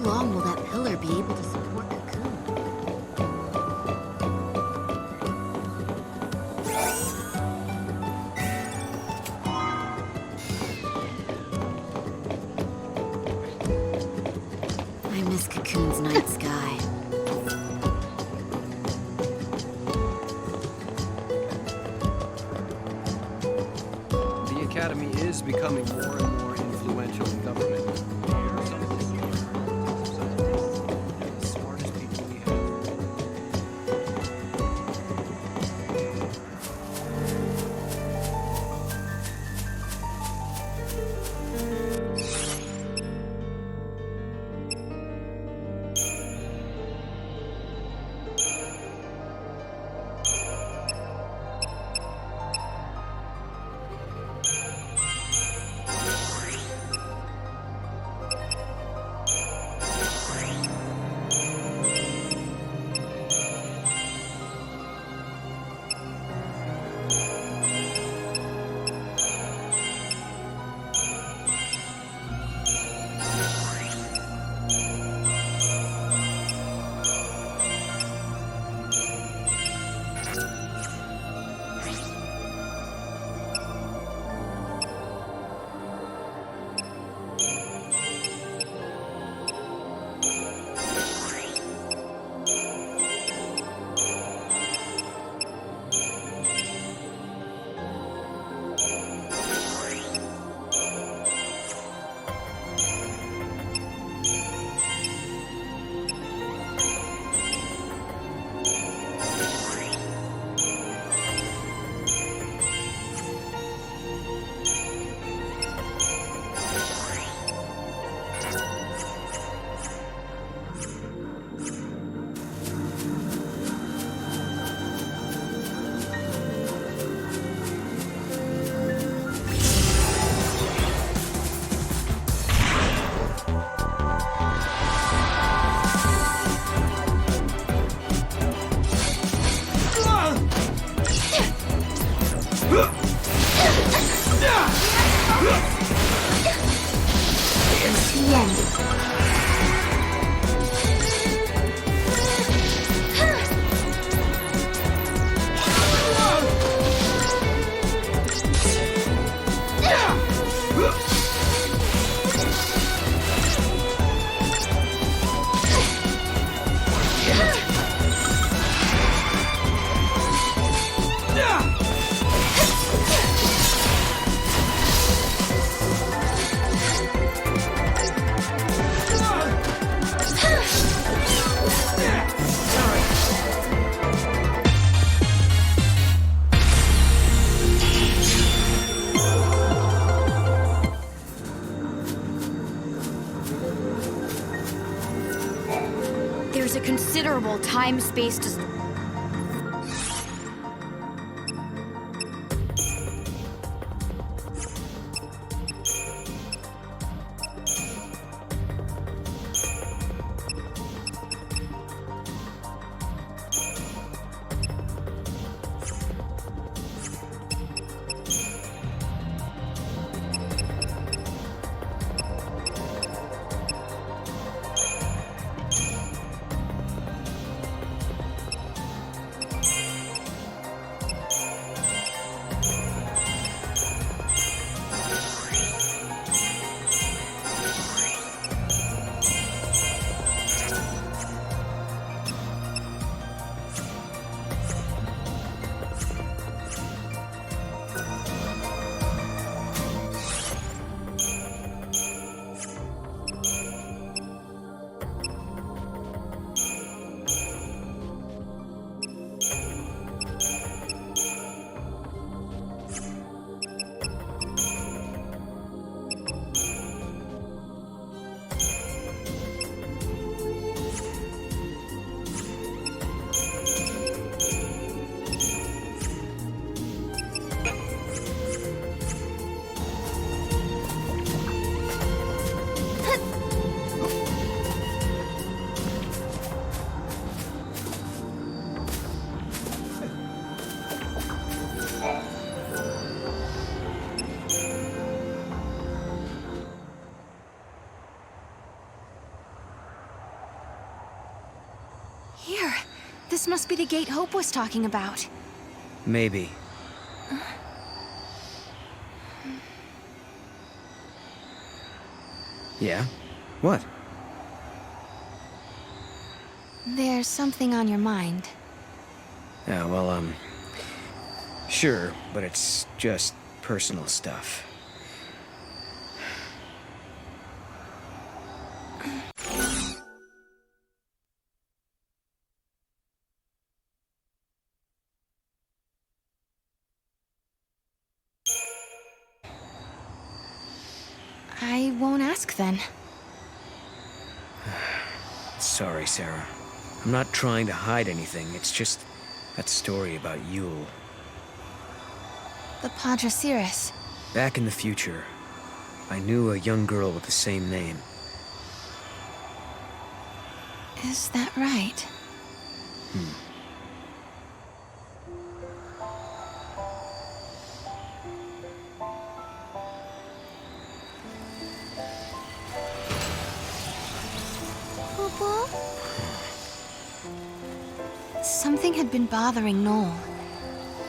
Speaker 17: long will that pillar be able to support Cocoon? I miss Cocoon's night sky.
Speaker 3: The Academy is becoming more and more influential in government. The smartest people we have.
Speaker 19: There's a considerable time-space to...
Speaker 8: This must be the gate Hope was talking about.
Speaker 3: Maybe. Yeah? What?
Speaker 8: There's something on your mind.
Speaker 3: Yeah, well, sure, but it's just personal stuff.
Speaker 8: I won't ask then.
Speaker 3: Sorry, Sarah. I'm not trying to hide anything, it's just that story about Yule.
Speaker 8: The Padre Cirrus.
Speaker 3: Back in the future, I knew a young girl with the same name.
Speaker 8: Is that right? Something had been bothering Noel,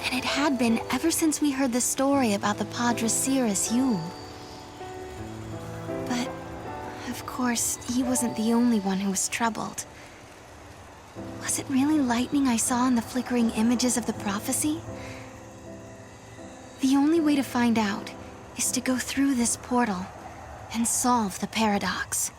Speaker 8: and it had been ever since we heard the story about the Padre Cirrus Yule. But, of course, he wasn't the only one who was troubled. Was it really lightning I saw in the flickering images of the prophecy? The only way to find out is to go through this portal and solve the paradox.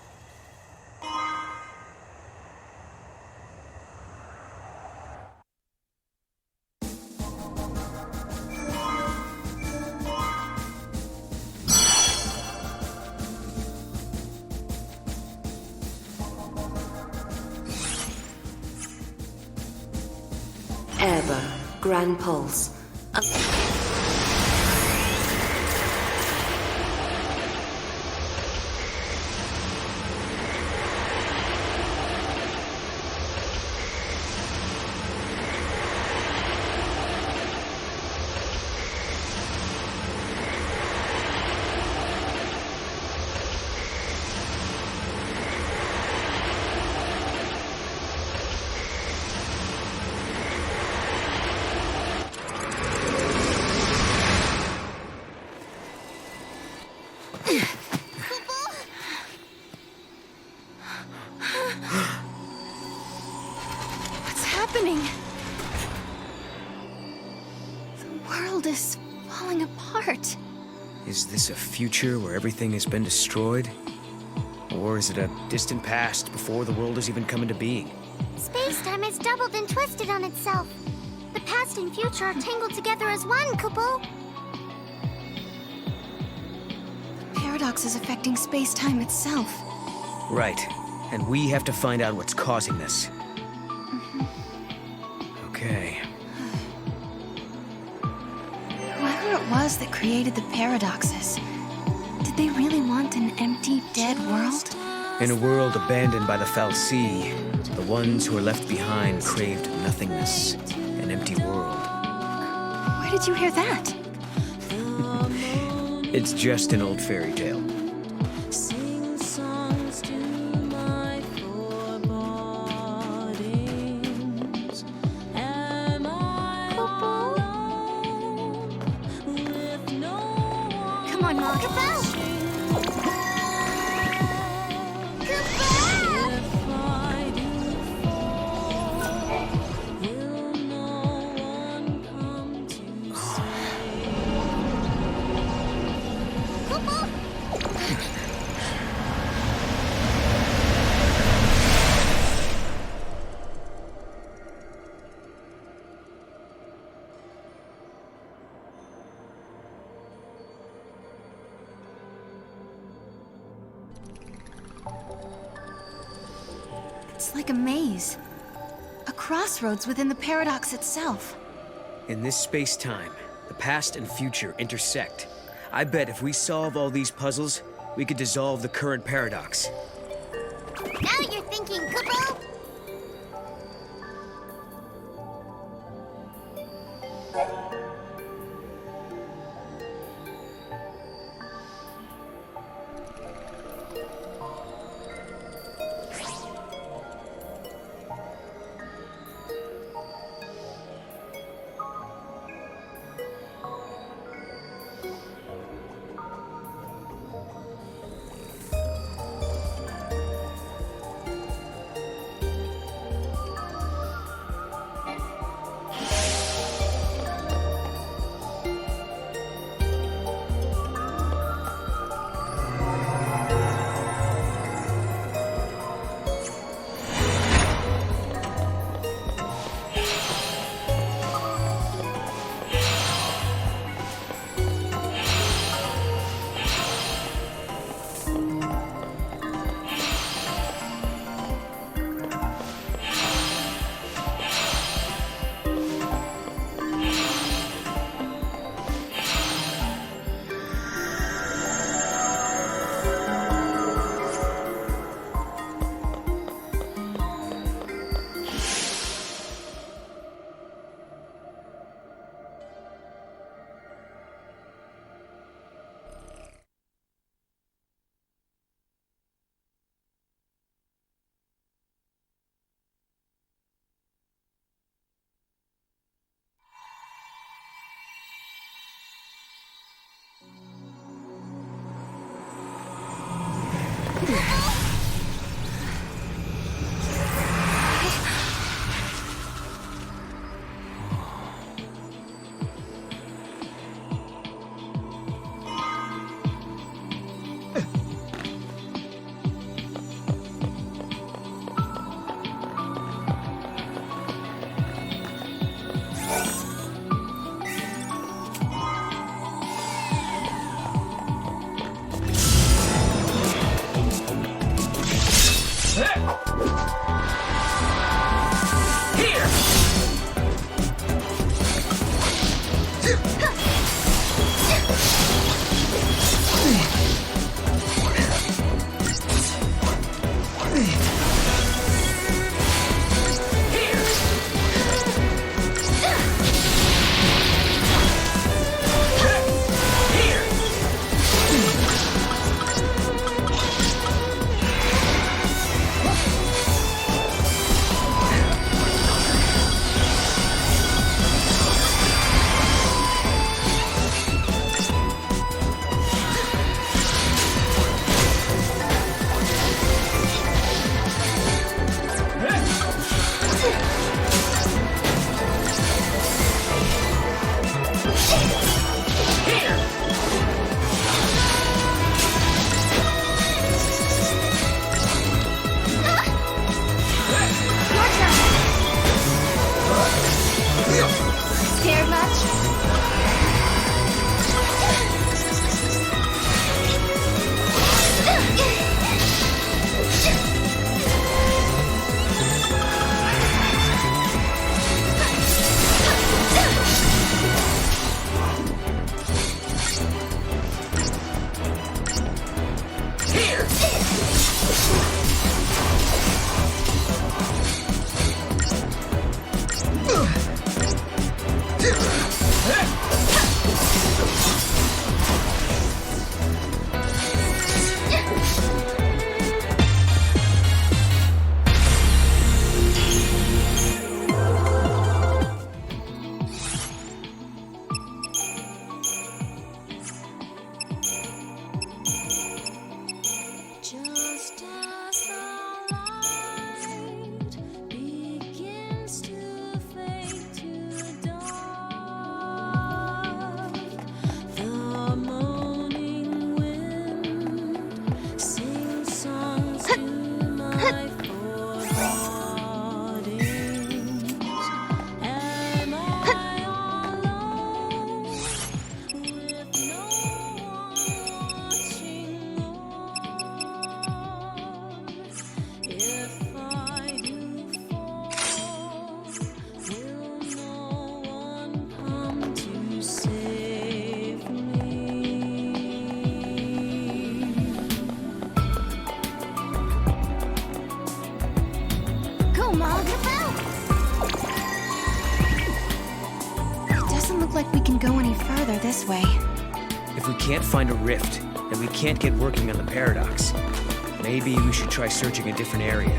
Speaker 4: Grand Pulse.
Speaker 8: What's happening? The world is falling apart.
Speaker 3: Is this a future where everything has been destroyed? Or is it a distant past before the world has even come into being?
Speaker 6: Space-time has doubled and twisted on itself. The past and future are tangled together as one, Kupo.
Speaker 8: The paradox is affecting space-time itself.
Speaker 3: Right. And we have to find out what's causing this. Okay.
Speaker 8: Whoever it was that created the paradoxes, did they really want an empty, dead world?
Speaker 3: In a world abandoned by the Fal'Cie, the ones who are left behind craved nothingness, an empty world.
Speaker 8: Where did you hear that?
Speaker 3: It's just an old fairy tale.
Speaker 8: Come on, Mom. It's like a maze. A crossroads within the paradox itself.
Speaker 3: In this space-time, the past and future intersect. I bet if we solve all these puzzles, we could dissolve the current paradox.
Speaker 6: Now you're thinking, Kupo. Scared much?
Speaker 8: Like we can go any further this way.
Speaker 3: If we can't find a rift, and we can't get working on the paradox, maybe we should try searching a different area.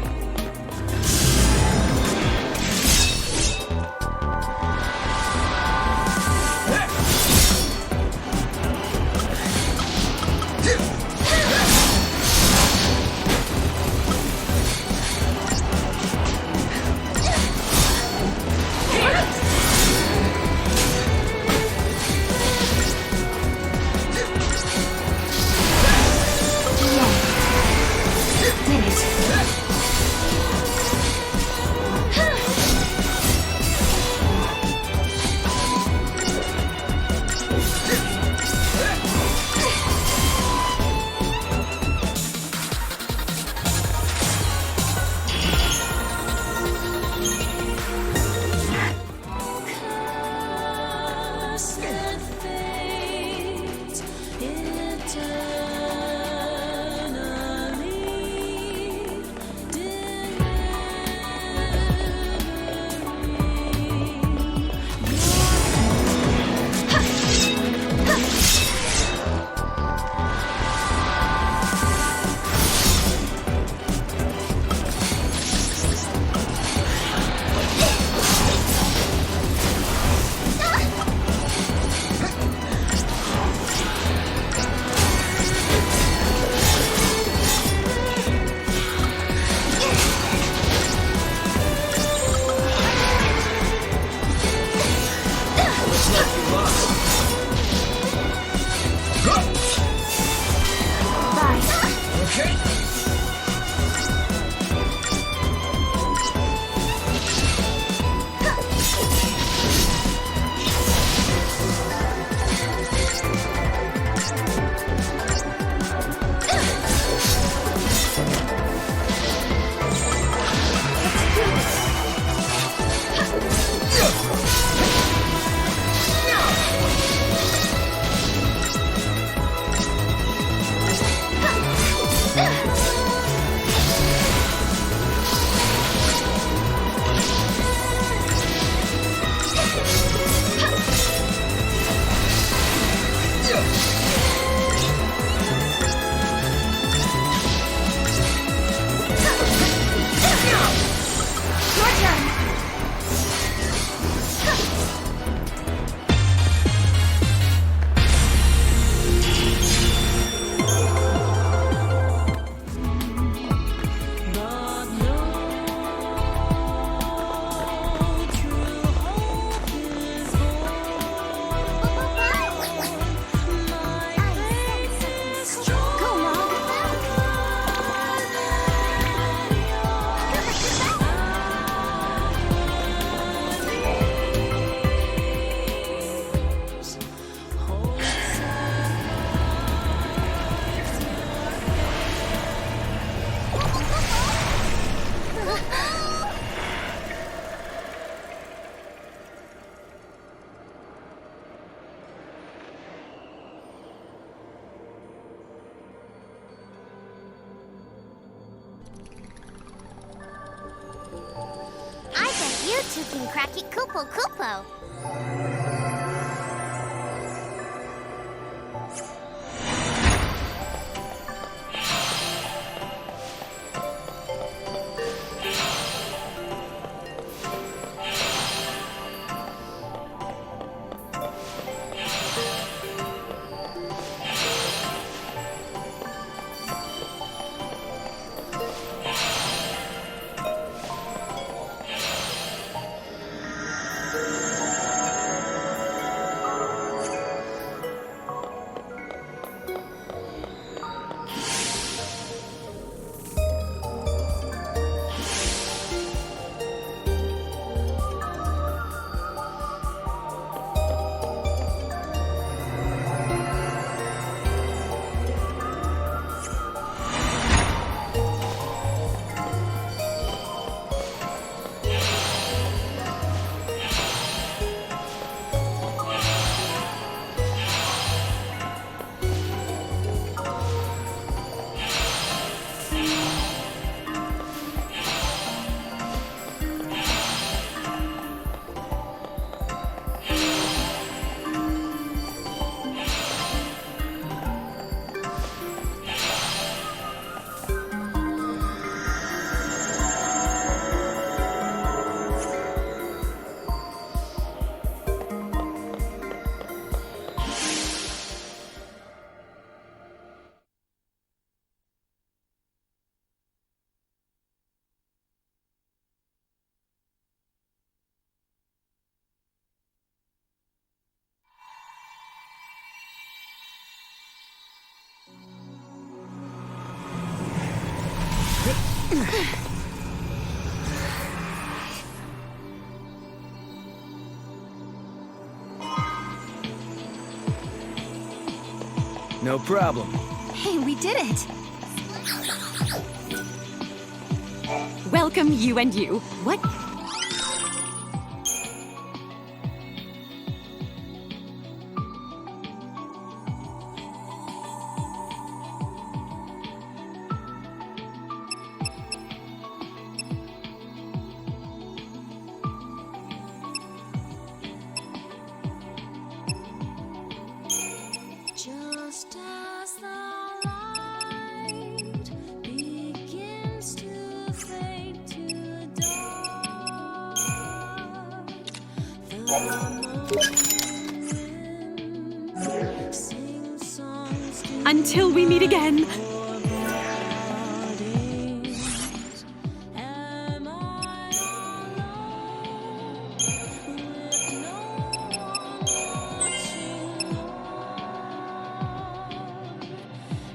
Speaker 6: I bet you two can crack it Kupo Kupo.
Speaker 3: No problem.
Speaker 9: Hey, we did it! Welcome, you and you. What?
Speaker 13: Just as the light begins to fade to dark, the moon sings songs to
Speaker 9: Until we meet again.
Speaker 13: Am I alone with no one watching?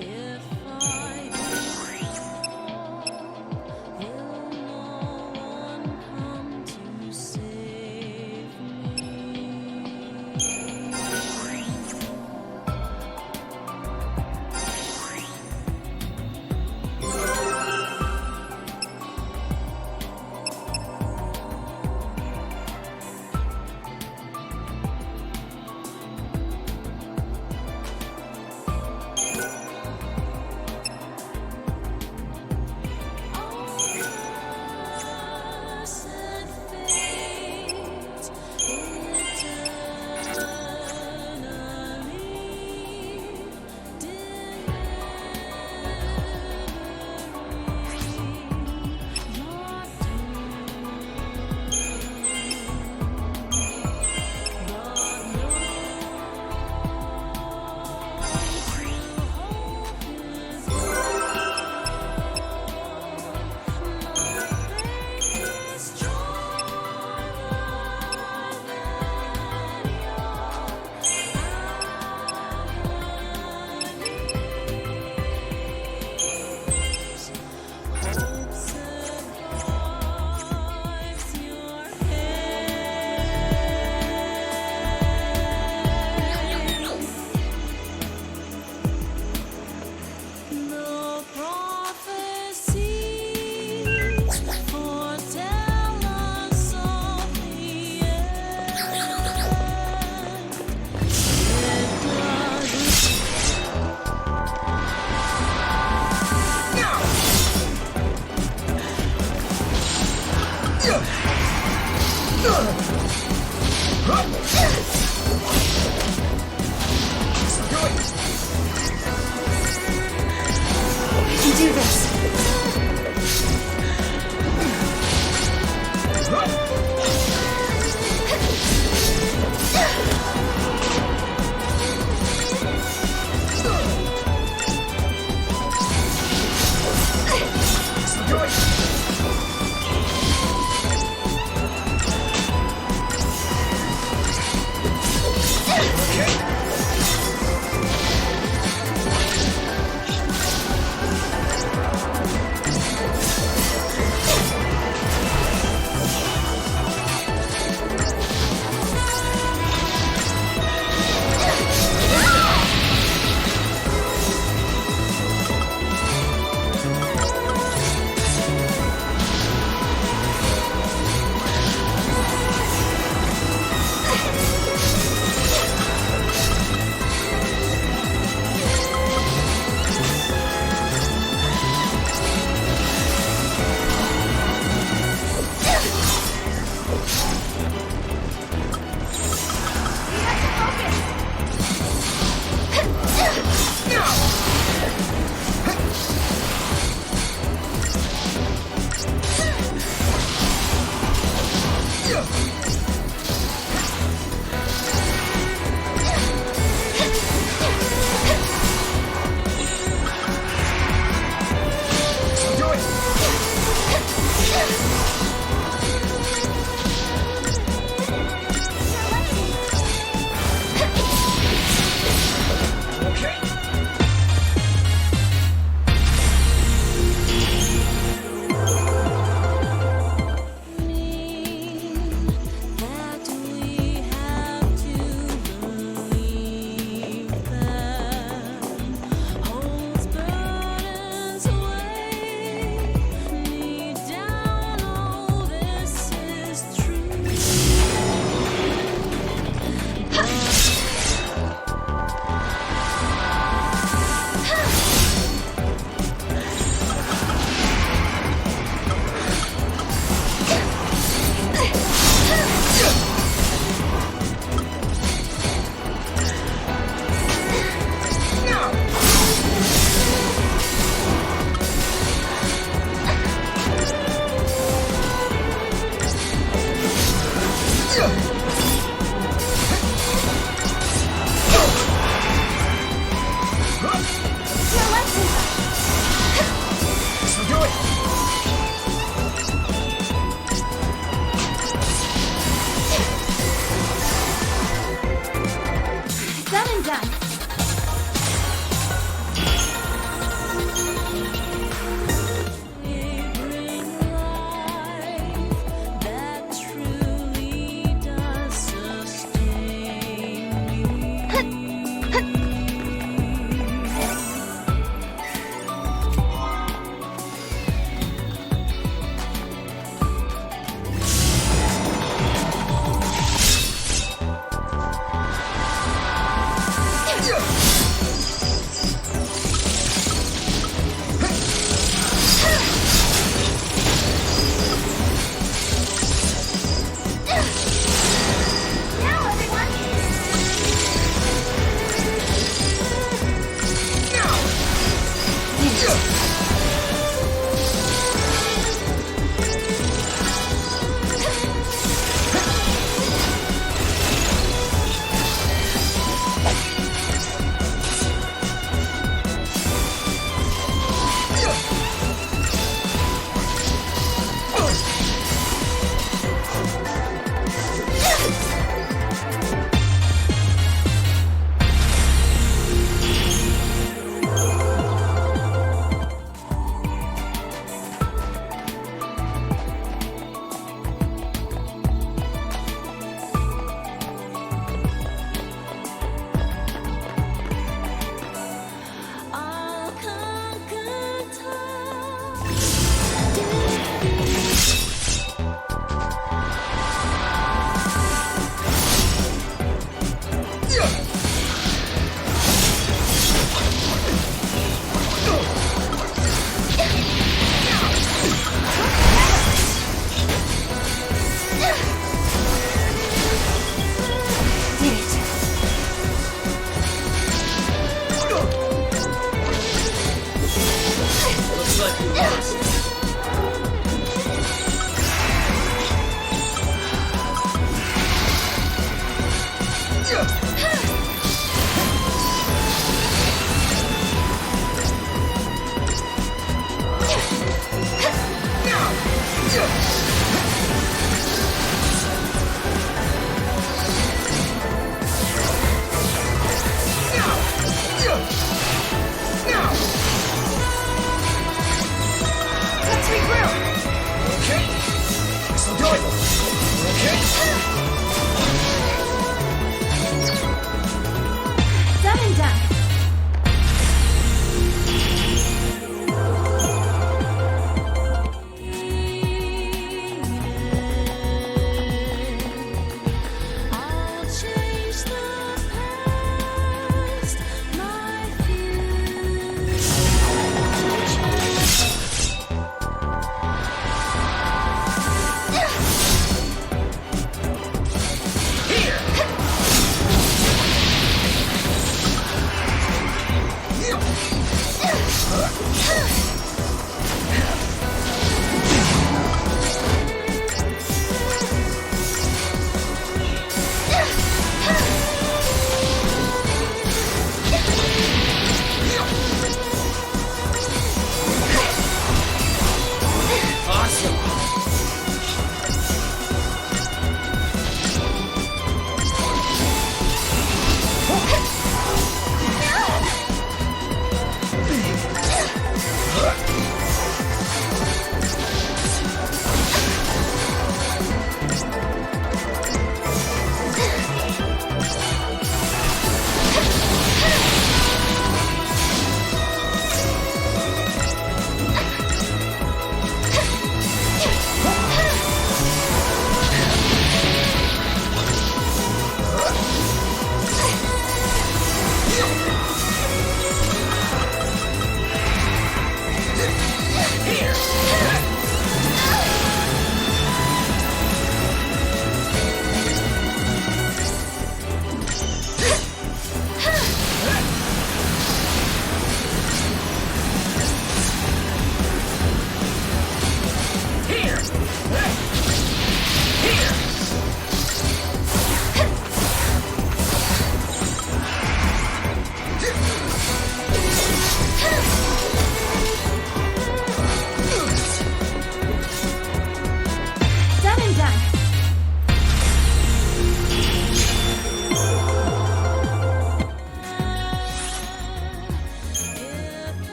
Speaker 13: If I fall, will no one come to save me?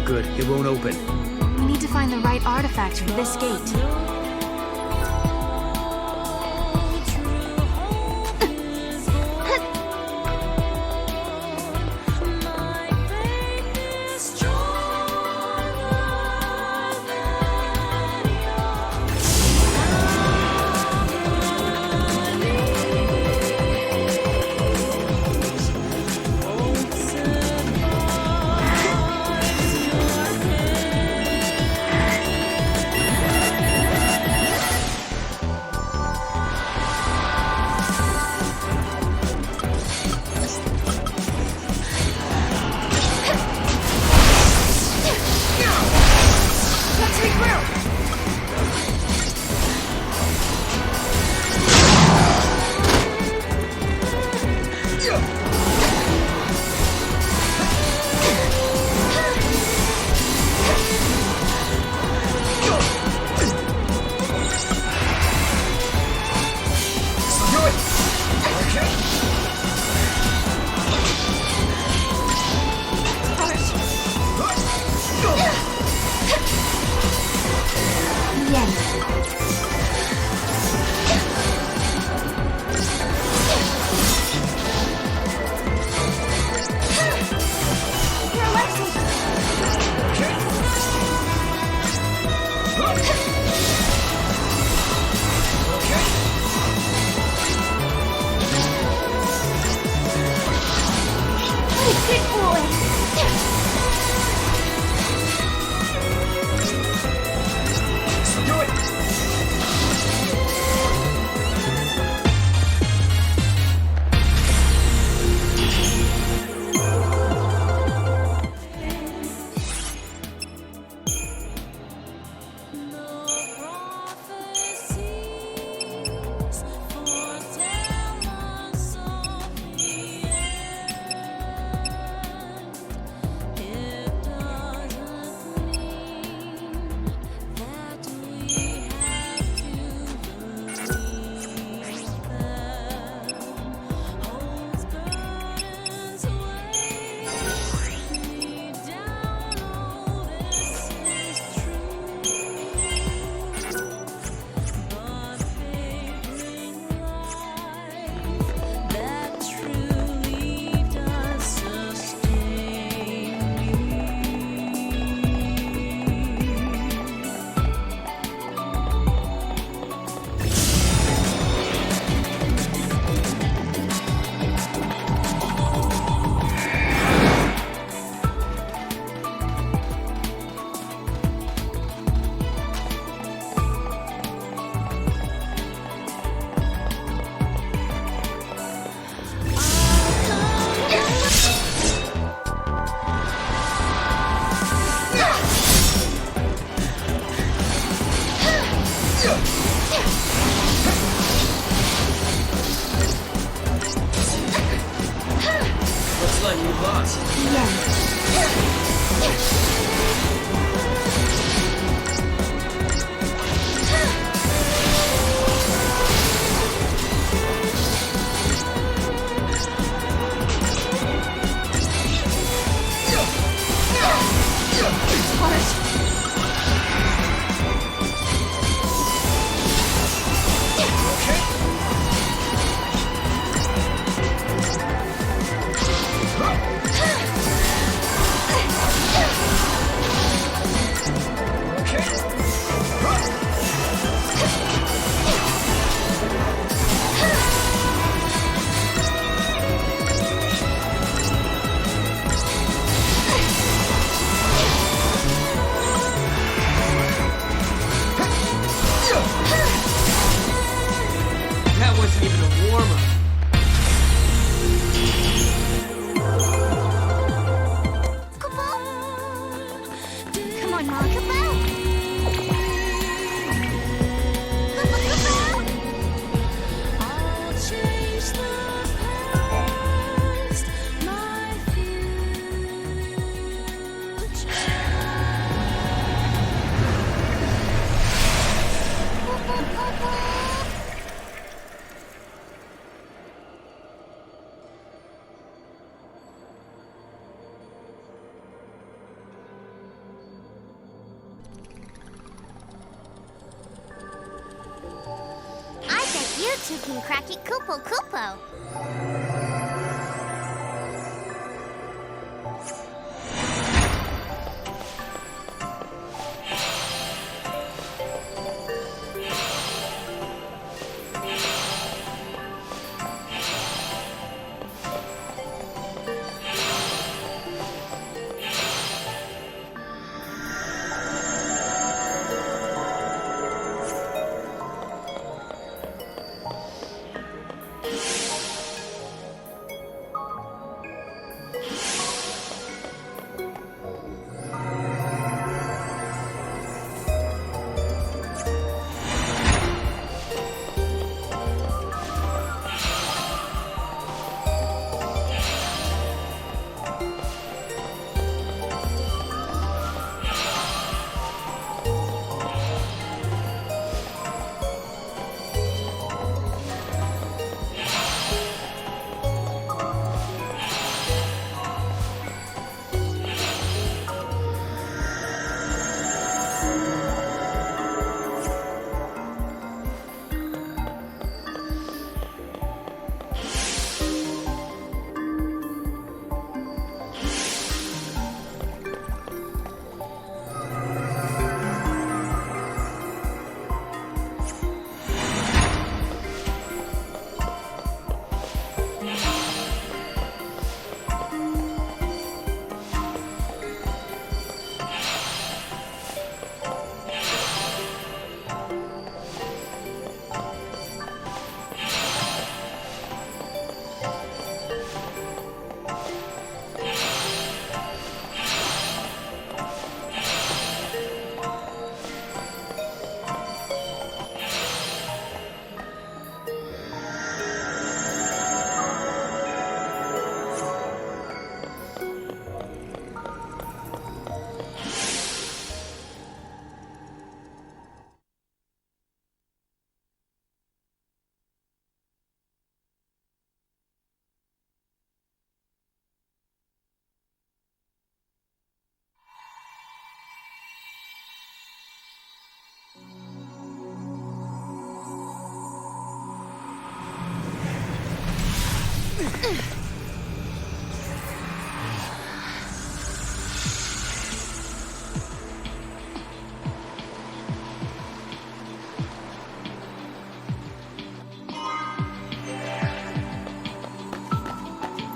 Speaker 3: good. It won't open.
Speaker 8: We need to find the right artifact for this gate.
Speaker 6: You two can crack it Kupo Kupo.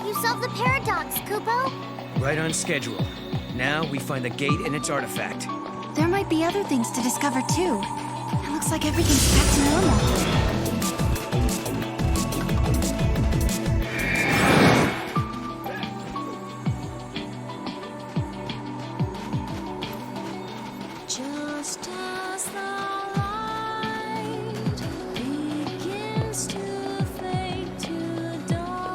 Speaker 6: You solved the paradox, Kupo.
Speaker 3: Right on schedule. Now we find the gate and its artifact.
Speaker 8: There might be other things to discover, too. It looks like everything's back to normal.
Speaker 13: Just as the light begins to fade to dark,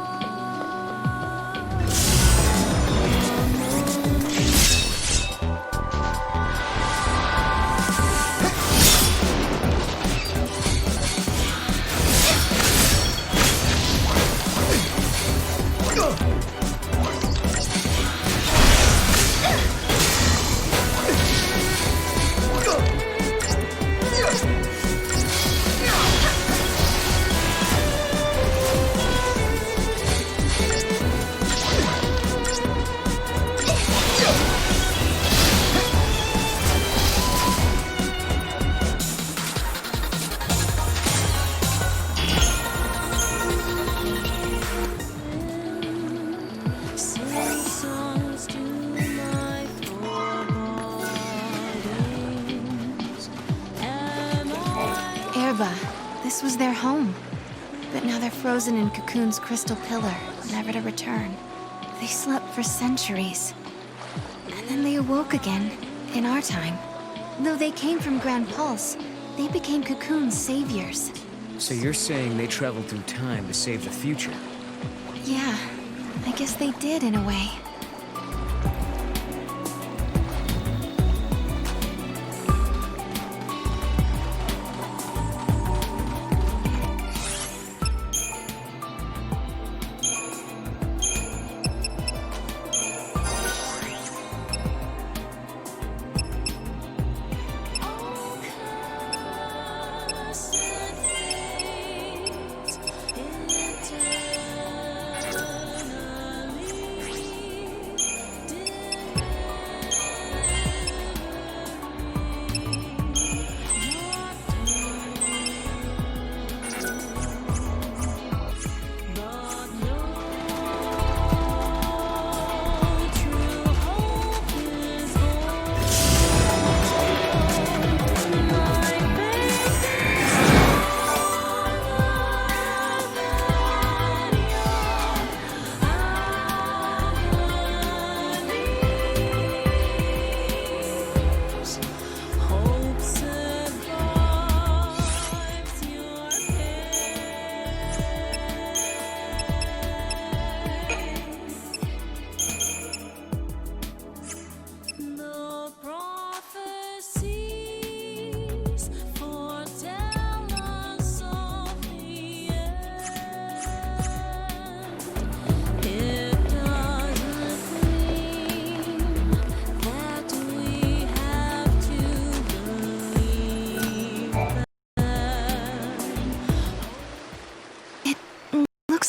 Speaker 13: sing songs to my forebodings. Am I
Speaker 8: Erba, this was their home. But now they're frozen in Cocoon's crystal pillar, never to return. They slept for centuries. And then they awoke again, in our time. Though they came from Grand Pulse, they became Cocoon's saviors.
Speaker 3: So you're saying they traveled through time to save the future?
Speaker 8: Yeah, I guess they did in a way.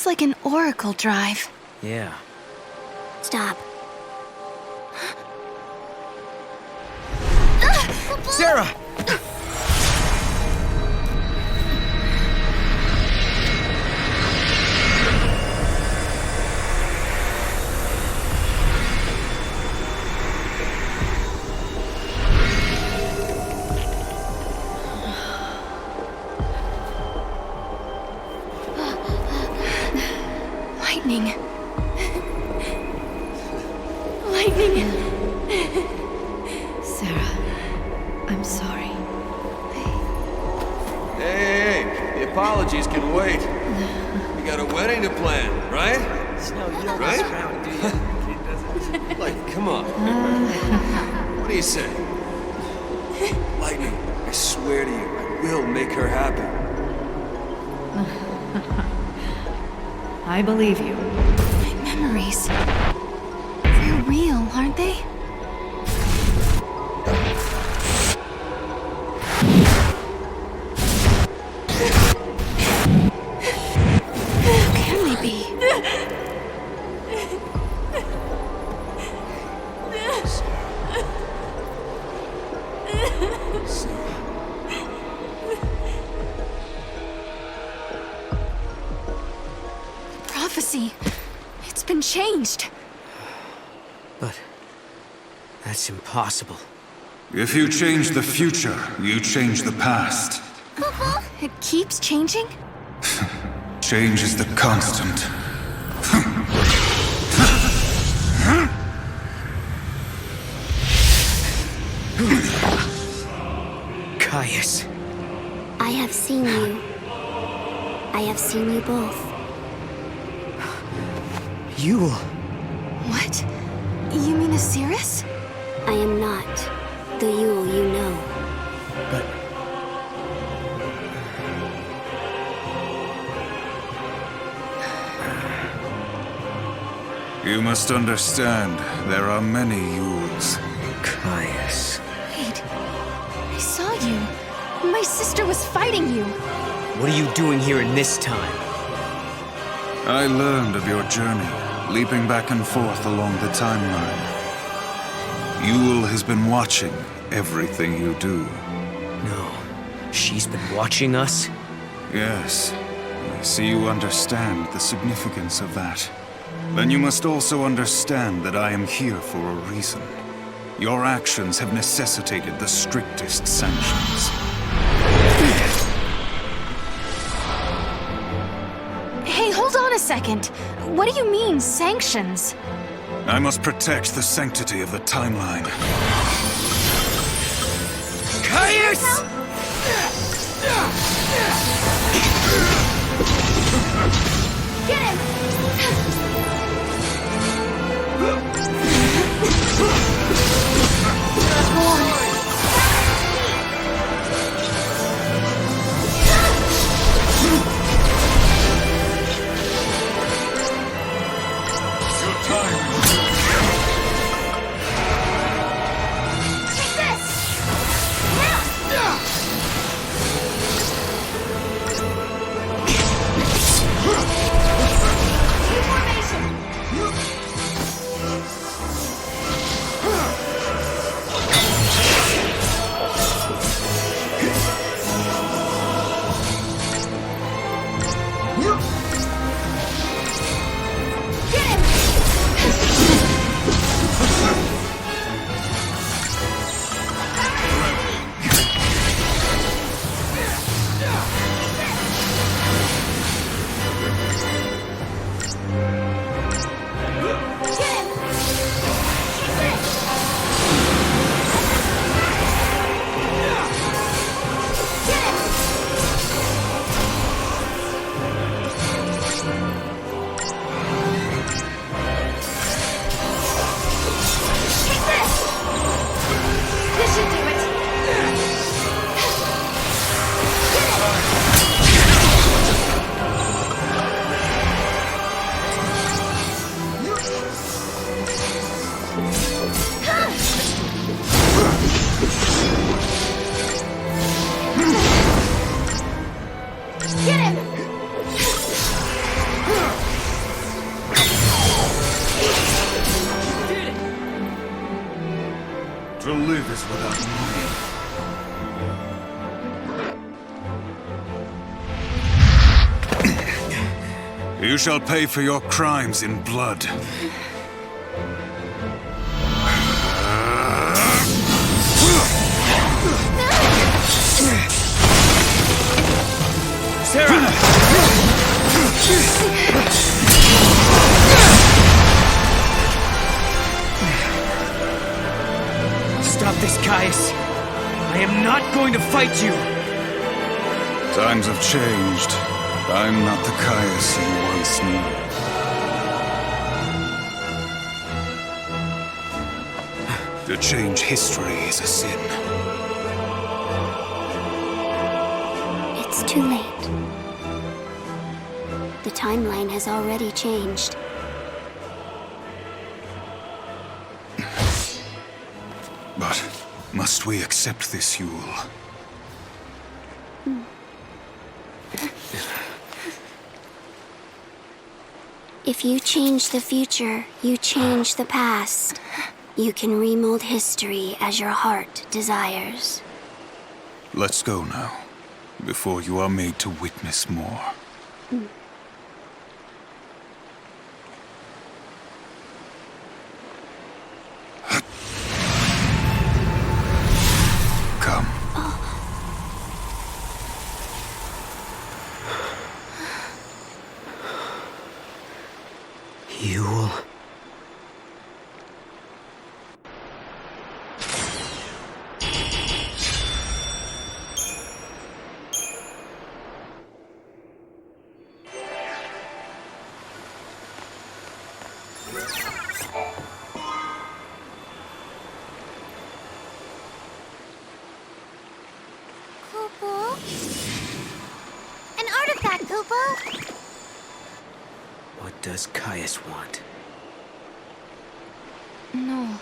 Speaker 8: looks like an oracle drive.
Speaker 3: Yeah.
Speaker 6: Stop.
Speaker 15: Sarah!
Speaker 8: Lightning. Lightning.
Speaker 11: Sarah, I'm sorry.
Speaker 18: Hey, the apologies can wait. We got a wedding to plan, right?
Speaker 1: Snow, you don't
Speaker 18: Right?
Speaker 1: mess around, do you?
Speaker 18: Like, come on. What do you say? Lightning, I swear to you, I will make her happy.
Speaker 11: I believe you.
Speaker 8: My memories. They're real, aren't they? Who can they be? Prophecy. It's been changed.
Speaker 3: But that's impossible.
Speaker 7: If you change the future, you change the past.
Speaker 8: It keeps changing?
Speaker 7: Change is the constant.
Speaker 3: Caius.
Speaker 6: I have seen you. I have seen you both.
Speaker 3: Yule.
Speaker 8: What? You mean Osiris?
Speaker 6: I am not the Yule you know.
Speaker 3: But...
Speaker 7: You must understand, there are many Yules.
Speaker 3: Caius.
Speaker 8: Wait. I saw you. My sister was fighting you.
Speaker 3: What are you doing here in this time?
Speaker 7: I learned of your journey, leaping back and forth along the timeline. Yule has been watching everything you do.
Speaker 3: No. She's been watching us?
Speaker 7: Yes. I see you understand the significance of that. Then you must also understand that I am here for a reason. Your actions have necessitated the strictest sanctions.
Speaker 8: Hey, hold on a second. What do you mean, sanctions?
Speaker 7: I must protect the sanctity of the timeline.
Speaker 3: Caius!
Speaker 6: Get him! Get him!
Speaker 7: survivors without money. You shall pay for your crimes in blood.
Speaker 3: Sarah! Stop this, Caius. I am not going to fight you.
Speaker 7: Times have changed. I'm not the Caius you once knew. To change history is a sin.
Speaker 6: It's too late. The timeline has already changed.
Speaker 7: But must we accept this, Yule?
Speaker 6: If you change the future, you change the past. You can remold history as your heart desires.
Speaker 7: Let's go now, before you are made to witness more. Come.
Speaker 3: Yule.
Speaker 6: Kupo? An artifact, Kupo!
Speaker 3: What does Caius want?
Speaker 8: No.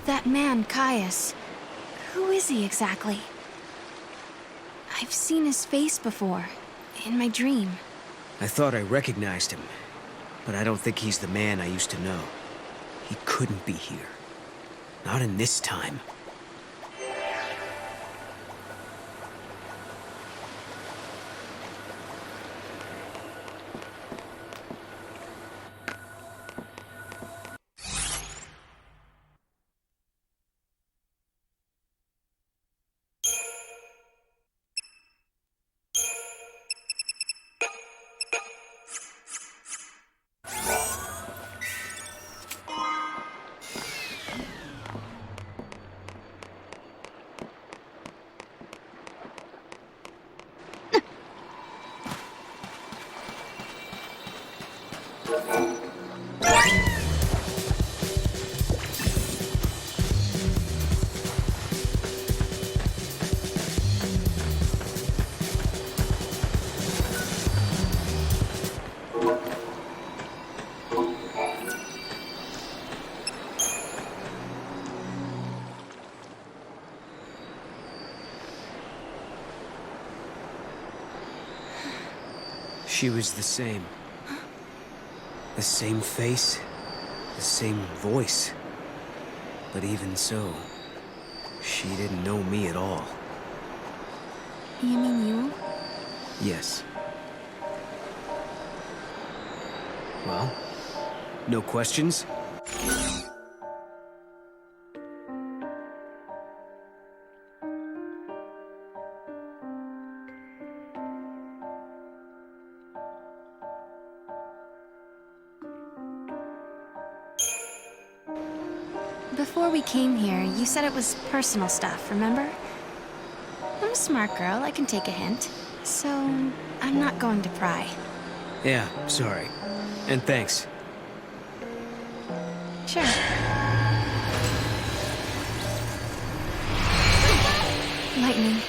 Speaker 8: That man, Caius. Who is he exactly? I've seen his face before, in my dream.
Speaker 3: I thought I recognized him, but I don't think he's the man I used to know. He couldn't be here. Not in this time. She was the same. The same face, the same voice. But even so, she didn't know me at all.
Speaker 8: You mean Yule?
Speaker 3: Yes. Well, no questions?
Speaker 8: Before we came here, you said it was personal stuff, remember? I'm a smart girl, I can take a hint. So, I'm not going to pry.
Speaker 3: Yeah, sorry. And thanks.
Speaker 8: Sure. Lightning,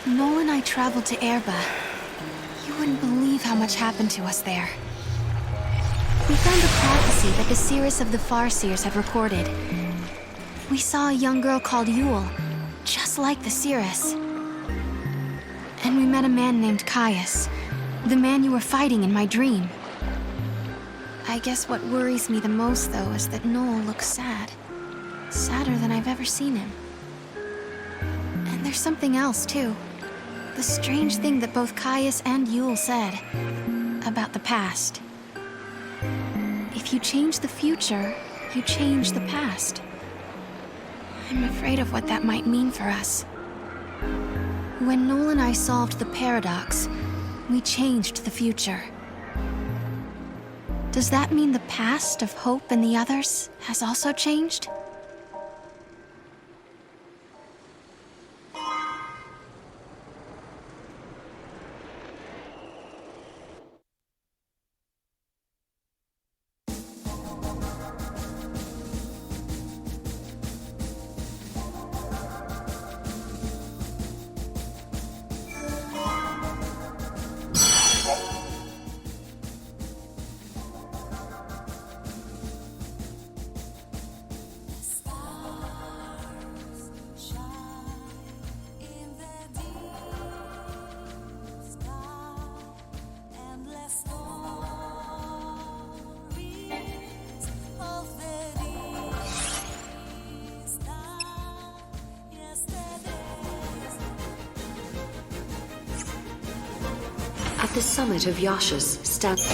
Speaker 8: Noel and I traveled to Erba. You wouldn't believe how much happened to us there.
Speaker 6: We found a prophecy that the seers of the Farseers had recorded. We saw a young girl called Yule, just like the seeress. And we met a man named Caius, the man you were fighting in my dream. I guess what worries me the most, though, is that Noel looks sad. Sadder than I've ever seen him. And there's something else, too. The strange thing that both Caius and Yule said about the past. If you change the future, you change the past. I'm afraid of what that might mean for us. When Noel and I solved the paradox, we changed the future. Does that mean the past of Hope and the others has also changed?
Speaker 4: At the summit of Yasha's stands.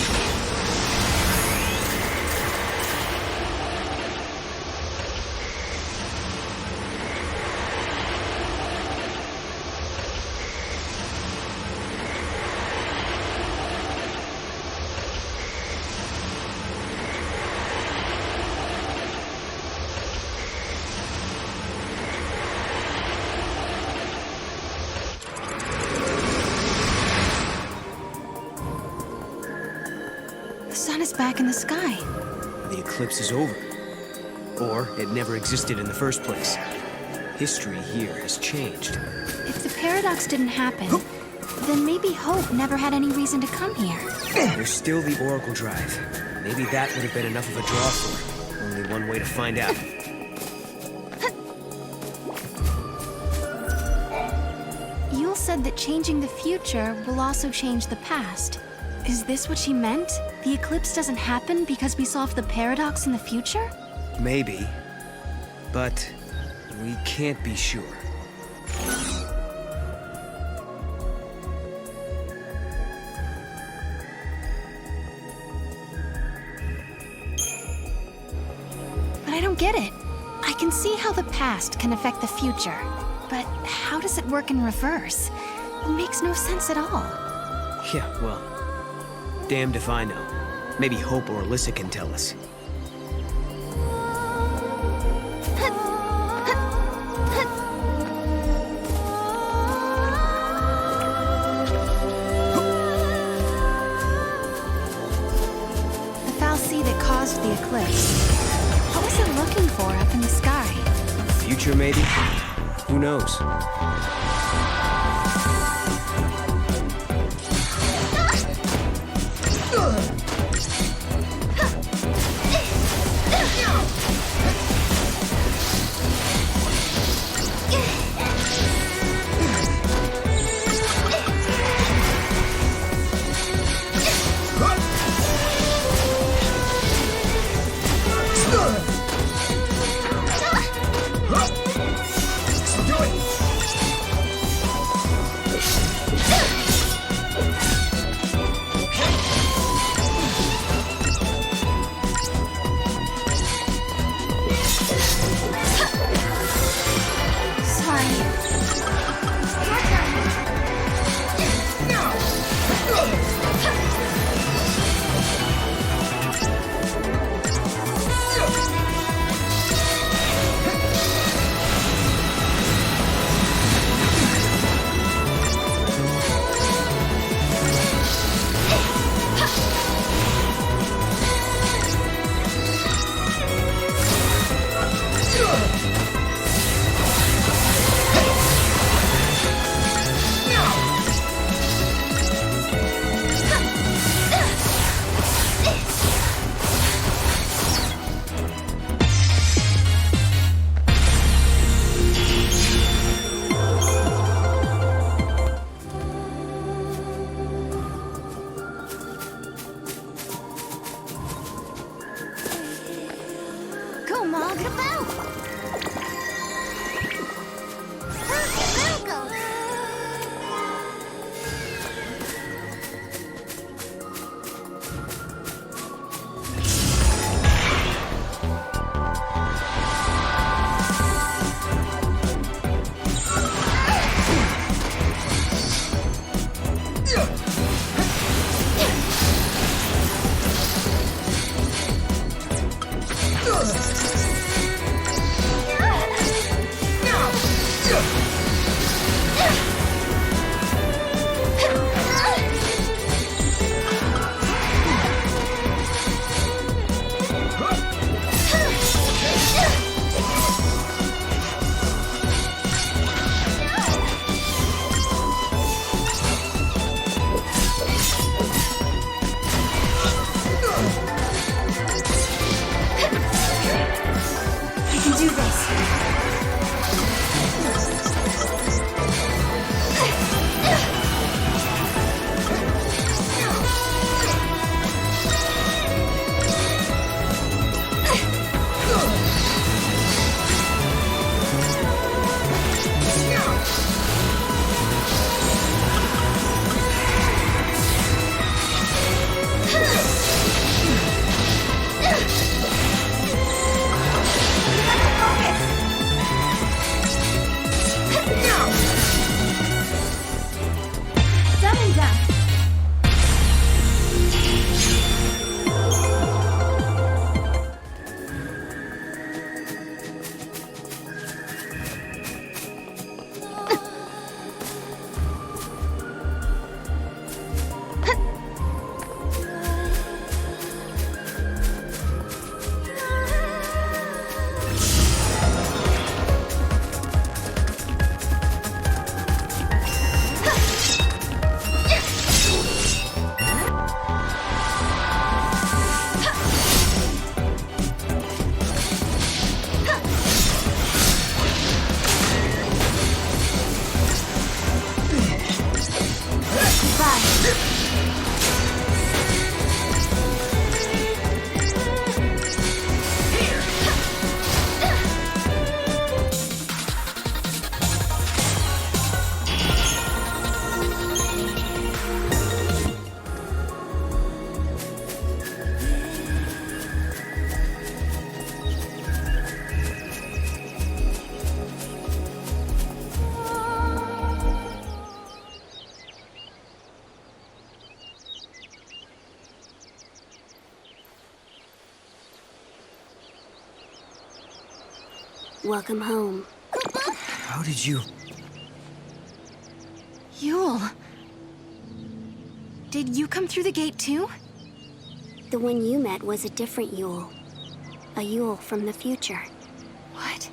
Speaker 6: The sun is back in the sky.
Speaker 3: The eclipse is over. Or it never existed in the first place. History here has changed.
Speaker 6: If the paradox didn't happen, then maybe Hope never had any reason to come here.
Speaker 3: There's still the Oracle Drive. Maybe that would have been enough of a draw for her. Only one way to find out.
Speaker 6: Yule said that changing the future will also change the past. Is this what she meant? The eclipse doesn't happen because we solved the paradox in the future?
Speaker 3: Maybe. But we can't be sure.
Speaker 6: But I don't get it. I can see how the past can affect the future. But how does it work in reverse? It makes no sense at all.
Speaker 3: Yeah, well, damned if I know. Maybe Hope or Alyssa can tell us.
Speaker 6: The Fal'Cie that caused the eclipse. What was it looking for up in the sky?
Speaker 3: Future, maybe? Who knows?
Speaker 10: Welcome home.
Speaker 3: How did you...
Speaker 6: Yule. Did you come through the gate too?
Speaker 10: The one you met was a different Yule. A Yule from the future.
Speaker 6: What?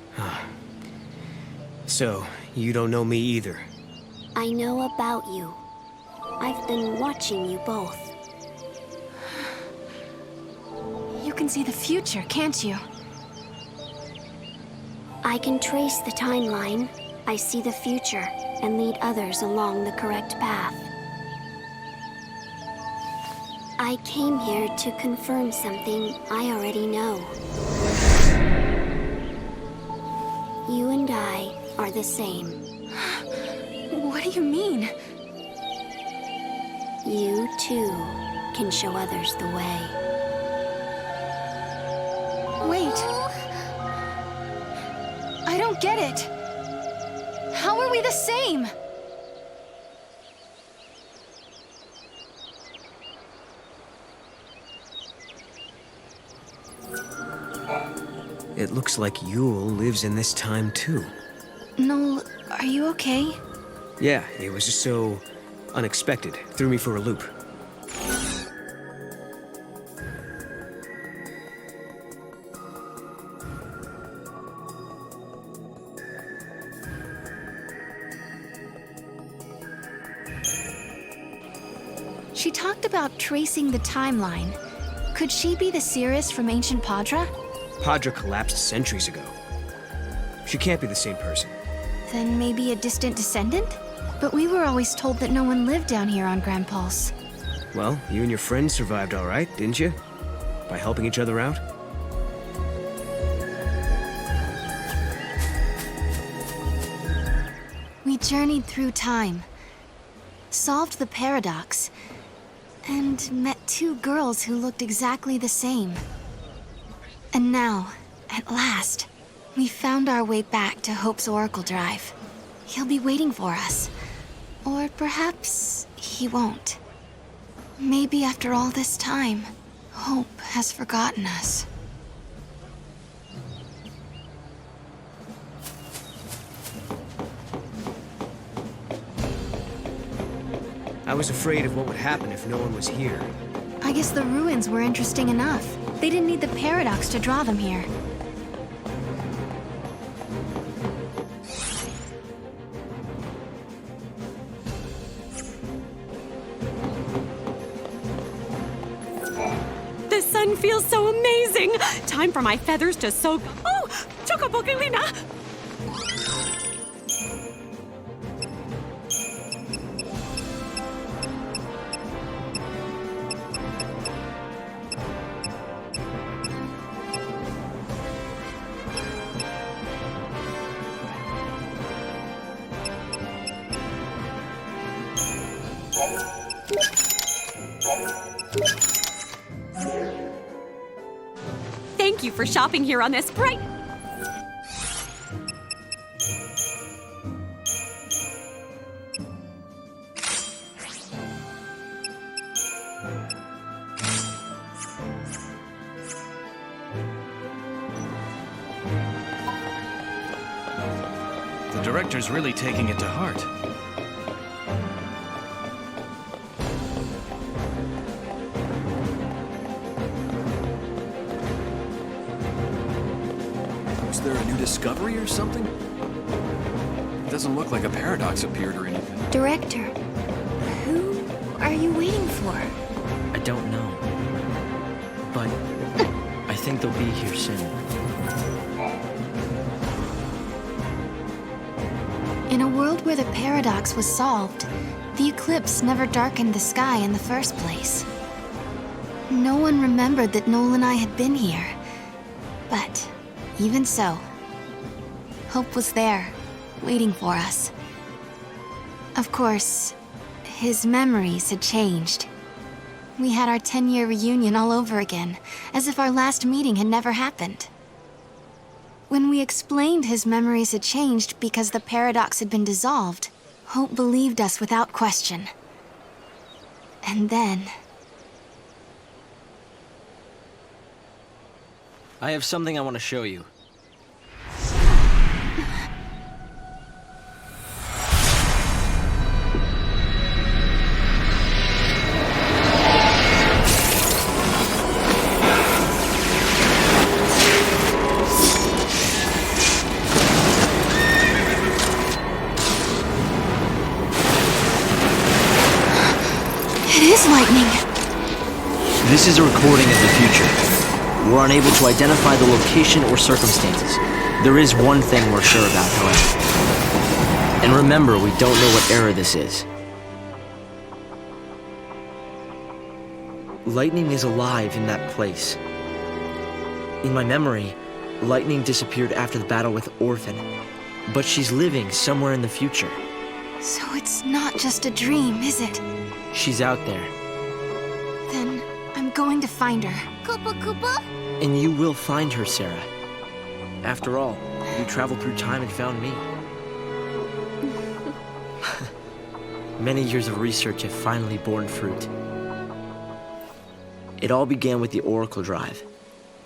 Speaker 3: So, you don't know me either?
Speaker 10: I know about you. I've been watching you both.
Speaker 6: You can see the future, can't you?
Speaker 10: I can trace the timeline. I see the future and lead others along the correct path. I came here to confirm something I already know. You and I are the same.
Speaker 6: What do you mean?
Speaker 10: You, too, can show others the way.
Speaker 6: Wait. I don't get it. How are we the same?
Speaker 3: It looks like Yule lives in this time too.
Speaker 6: Noel, are you okay?
Speaker 3: Yeah, it was just so unexpected. Threw me for a loop.
Speaker 6: She talked about tracing the timeline. Could she be the Cirrus from ancient Padra?
Speaker 3: Padra collapsed centuries ago. She can't be the same person.
Speaker 6: Then maybe a distant descendant? But we were always told that no one lived down here on Grand Pulse.
Speaker 3: Well, you and your friends survived all right, didn't you? By helping each other out?
Speaker 6: We journeyed through time, solved the paradox, and met two girls who looked exactly the same. And now, at last, we found our way back to Hope's Oracle Drive. He'll be waiting for us. Or perhaps he won't. Maybe after all this time, Hope has forgotten us.
Speaker 3: I was afraid of what would happen if no one was here.
Speaker 6: I guess the ruins were interesting enough. They didn't need the paradox to draw them here.
Speaker 9: The sun feels so amazing! Time for my feathers to soak. Oh! Chocobokelina! Thank you for shopping here on this bright...
Speaker 20: The director's really taking it to heart.
Speaker 18: Is there a new discovery or something? It doesn't look like a paradox appeared or anything.
Speaker 6: Director, who are you waiting for?
Speaker 1: I don't know. But I think they'll be here soon.
Speaker 6: In a world where the paradox was solved, the eclipse never darkened the sky in the first place. No one remembered that Noel and I had been here. But even so, Hope was there, waiting for us. Of course, his memories had changed. We had our 10-year reunion all over again, as if our last meeting had never happened. When we explained his memories had changed because the paradox had been dissolved, Hope believed us without question. And then...
Speaker 1: I have something I want to show you.
Speaker 6: It is lightning.
Speaker 1: This is a recording of the future. We're unable to identify the location or circumstances. There is one thing we're sure about, however. And remember, we don't know what era this is. Lightning is alive in that place. In my memory, Lightning disappeared after the battle with Orphan, but she's living somewhere in the future.
Speaker 6: So it's not just a dream, is it?
Speaker 1: She's out there.
Speaker 6: Then I'm going to find her. Koopa Koopa?
Speaker 1: And you will find her, Sarah. After all, you traveled through time and found me. Many years of research have finally borne fruit. It all began with the Oracle Drive.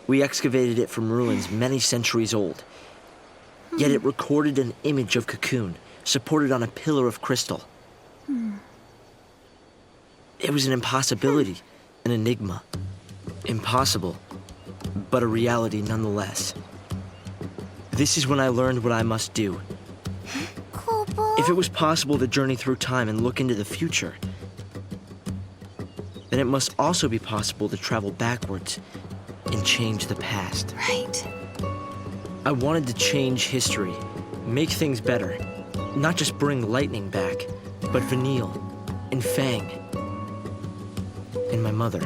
Speaker 1: We excavated it from ruins many centuries old. Yet it recorded an image of Cocoon, supported on a pillar of crystal. It was an impossibility, an enigma. Impossible, but a reality nonetheless. This is when I learned what I must do. If it was possible to journey through time and look into the future, then it must also be possible to travel backwards and change the past.
Speaker 6: Right.
Speaker 1: I wanted to change history, make things better, not just bring Lightning back, but Vanille, and Fang, and my mother.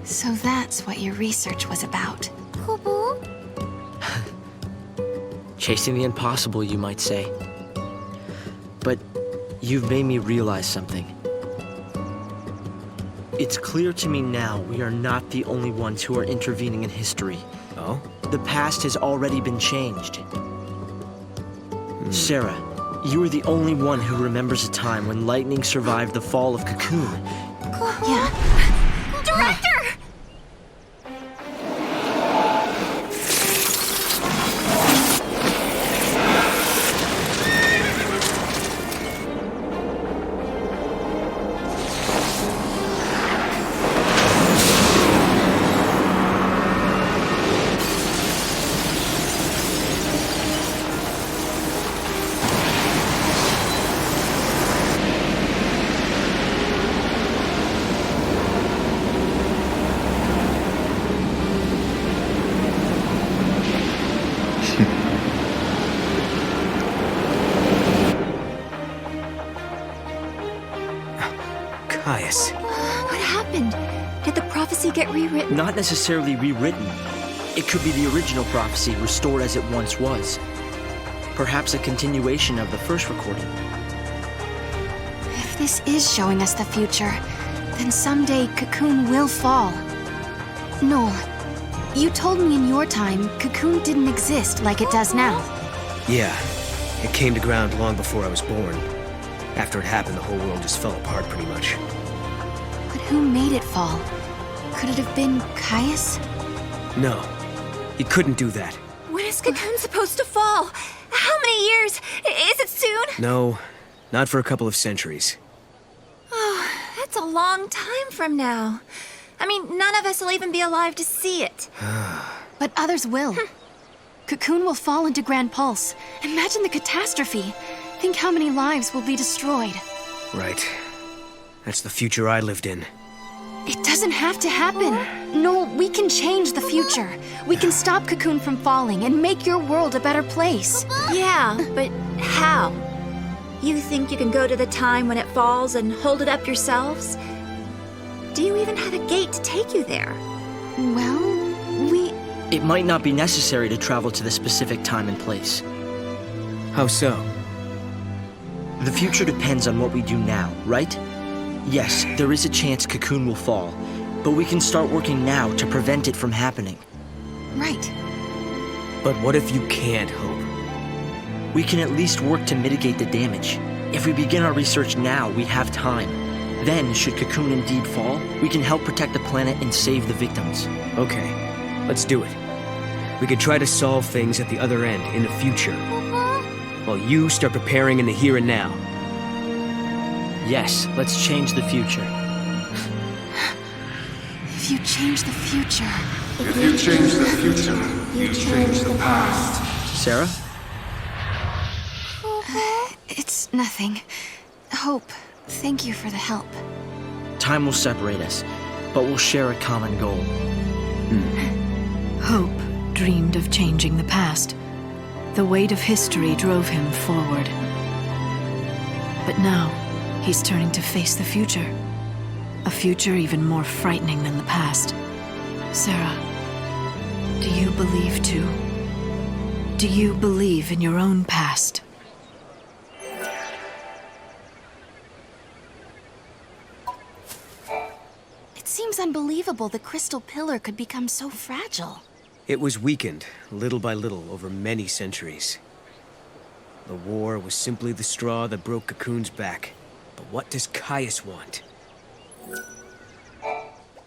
Speaker 6: So that's what your research was about.
Speaker 1: Chasing the impossible, you might say. But you've made me realize something. It's clear to me now we are not the only ones who are intervening in history.
Speaker 3: Oh?
Speaker 1: The past has already been changed. Sarah, you are the only one who remembers a time when Lightning survived the fall of Cocoon.
Speaker 6: Yeah.
Speaker 9: Director!
Speaker 3: Caius.
Speaker 2: What happened? Did the prophecy get rewritten?
Speaker 1: Not necessarily rewritten. It could be the original prophecy restored as it once was. Perhaps a continuation of the first recording.
Speaker 6: If this is showing us the future, then someday Cocoon will fall. Noel, you told me in your time Cocoon didn't exist like it does now.
Speaker 3: Yeah, it came to ground long before I was born. After it happened, the whole world just fell apart pretty much.
Speaker 6: But who made it fall? Could it have been Caius?
Speaker 3: No, he couldn't do that.
Speaker 2: When is Cocoon supposed to fall? How many years? Is it soon?
Speaker 3: No, not for a couple of centuries.
Speaker 2: Oh, that's a long time from now. I mean, none of us will even be alive to see it.
Speaker 6: But others will. Cocoon will fall into Grand Pulse. Imagine the catastrophe. Think how many lives will be destroyed.
Speaker 3: Right. That's the future I lived in.
Speaker 6: It doesn't have to happen. No, we can change the future. We can stop Cocoon from falling and make your world a better place.
Speaker 2: Yeah, but how? You think you can go to the time when it falls and hold it up yourselves? Do you even have a gate to take you there?
Speaker 6: Well,
Speaker 1: It might not be necessary to travel to the specific time and place.
Speaker 3: How so?
Speaker 1: The future depends on what we do now, right? Yes, there is a chance Cocoon will fall, but we can start working now to prevent it from happening.
Speaker 6: Right.
Speaker 3: But what if you can't hope?
Speaker 1: We can at least work to mitigate the damage. If we begin our research now, we have time. Then, should Cocoon indeed fall, we can help protect the planet and save the victims.
Speaker 3: Okay, let's do it. We could try to solve things at the other end, in the future. While you start preparing in the here and now.
Speaker 1: Yes, let's change the future.
Speaker 6: If you change the future...
Speaker 7: If you change the future, you change the past.
Speaker 1: Sarah?
Speaker 6: It's nothing. Hope.
Speaker 8: Thank you for the help.
Speaker 1: Time will separate us, but we'll share a common goal.
Speaker 11: Hope dreamed of changing the past. The weight of history drove him forward. But now, he's turning to face the future. A future even more frightening than the past. Sarah, do you believe too? Do you believe in your own past?
Speaker 8: It seems unbelievable the crystal pillar could become so fragile.
Speaker 3: It was weakened, little by little, over many centuries. The war was simply the straw that broke Cocoon's back. But what does Caius want?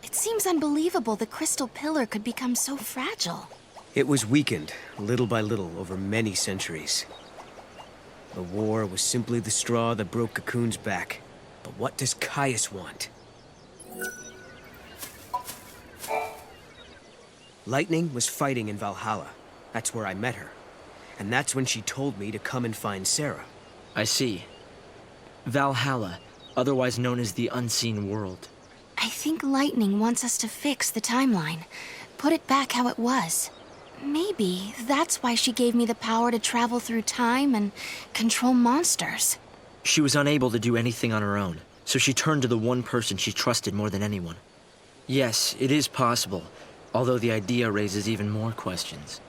Speaker 8: It seems unbelievable the crystal pillar could become so fragile.
Speaker 3: It was weakened, little by little, over many centuries. The war was simply the straw that broke Cocoon's back. But what does Caius want? Lightning was fighting in Valhalla. That's where I met her. And that's when she told me to come and find Sarah.
Speaker 1: I see. Valhalla, otherwise known as the Unseen World.
Speaker 8: I think Lightning wants us to fix the timeline. Put it back how it was. Maybe that's why she gave me the power to travel through time and control monsters.
Speaker 1: She was unable to do anything on her own, so she turned to the one person she trusted more than anyone. Yes, it is possible, although the idea raises even more questions.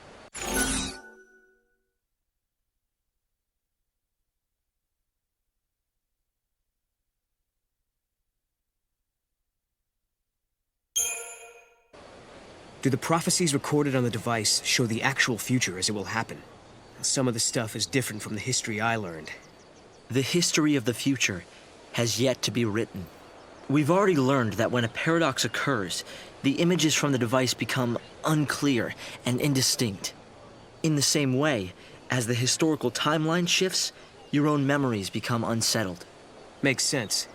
Speaker 3: Do the prophecies recorded on the device show the actual future as it will happen? Some of the stuff is different from the history I learned.
Speaker 1: The history of the future has yet to be written. We've already learned that when a paradox occurs, the images from the device become unclear and indistinct. In the same way, as the historical timeline shifts, your own memories become unsettled.
Speaker 3: Makes sense.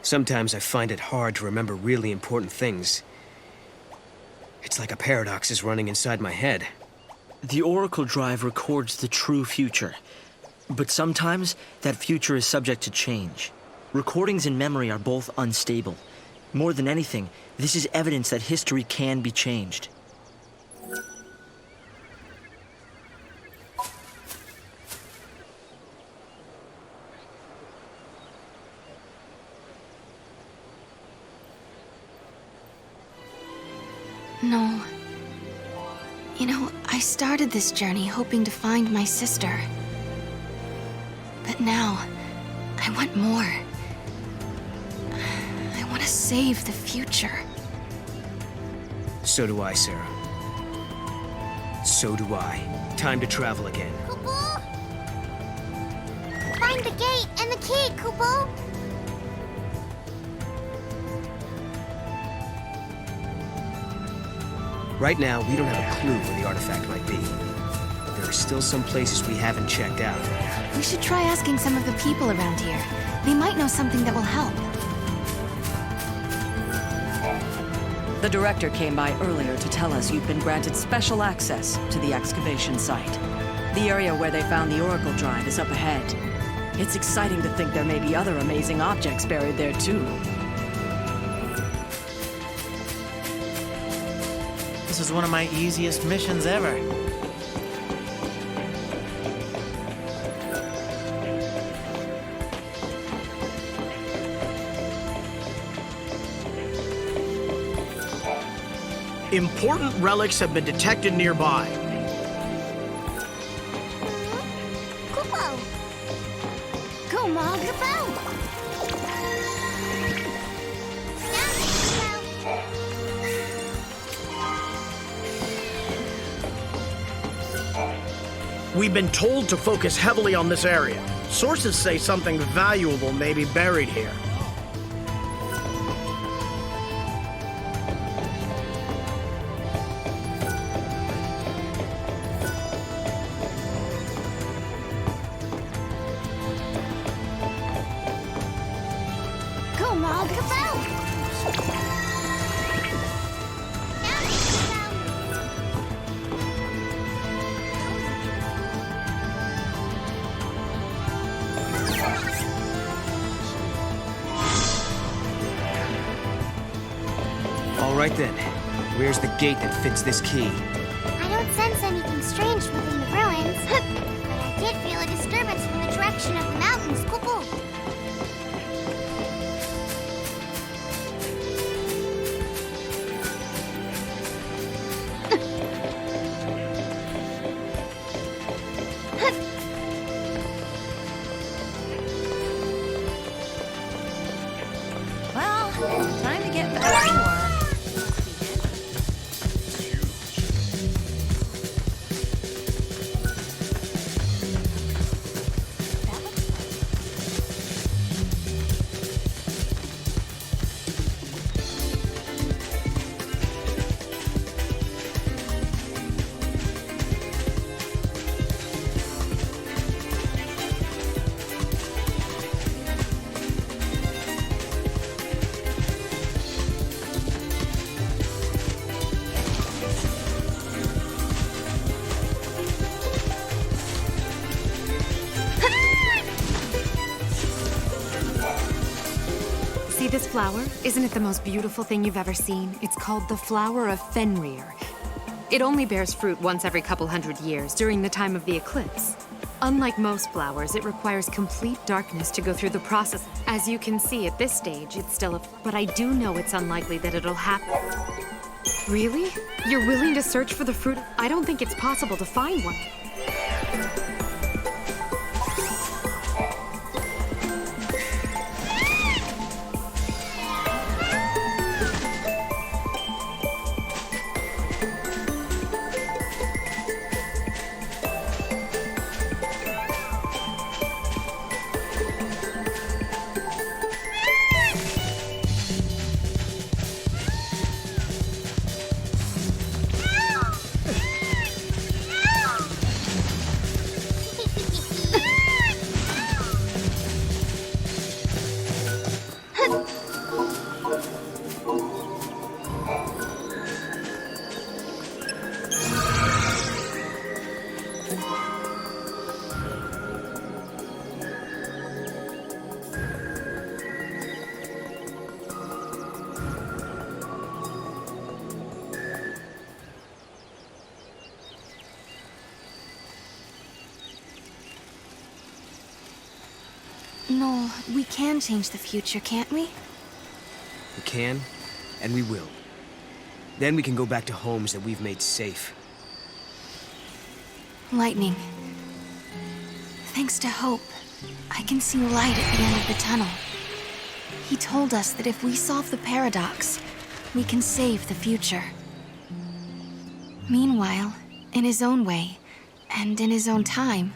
Speaker 3: Sometimes I find it hard to remember really important things. It's like a paradox is running inside my head.
Speaker 1: The Oracle Drive records the true future, but sometimes that future is subject to change. Recordings and memory are both unstable. More than anything, this is evidence that history can be changed.
Speaker 8: No. You know, I started this journey hoping to find my sister. But now, I want more. I want to save the future.
Speaker 3: So do I, Sarah. So do I. Time to travel again.
Speaker 10: Kupo! Find the gate and the key, Kupo!
Speaker 3: Right now, we don't have a clue where the artifact might be. There are still some places we haven't checked out.
Speaker 8: We should try asking some of the people around here. They might know something that will help.
Speaker 5: The director came by earlier to tell us you've been granted special access to the excavation site. The area where they found the Oracle Drive is up ahead. It's exciting to think there may be other amazing objects buried there too.
Speaker 21: This is one of my easiest missions ever.
Speaker 15: Important relics have been detected nearby.
Speaker 10: Kupo! Go, Mog, the bow!
Speaker 15: We've been told to focus heavily on this area. Sources say something valuable may be buried here.
Speaker 10: Go, Mog, the bow!
Speaker 3: All right then. Where's the gate that fits this key?
Speaker 12: I don't sense anything strange within the ruins, but I did feel a disturbance from the direction of the mountains. Cuckoo.
Speaker 11: Well, time to get back to work.
Speaker 22: See this flower? Isn't it the most beautiful thing you've ever seen? It's called the flower of Fenrir. It only bears fruit once every couple hundred years, during the time of the eclipse. Unlike most flowers, it requires complete darkness to go through the process. As you can see, at this stage, it's still but I do know it's unlikely that it'll happen. Really? You're willing to search for the fruit? I don't think it's possible to find one.
Speaker 8: No, we can change the future, can't we?
Speaker 3: We can, and we will. Then we can go back to homes that we've made safe.
Speaker 8: Lightning. Thanks to Hope, I can see light at the end of the tunnel. He told us that if we solve the paradox, we can save the future. Meanwhile, in his own way, and in his own time,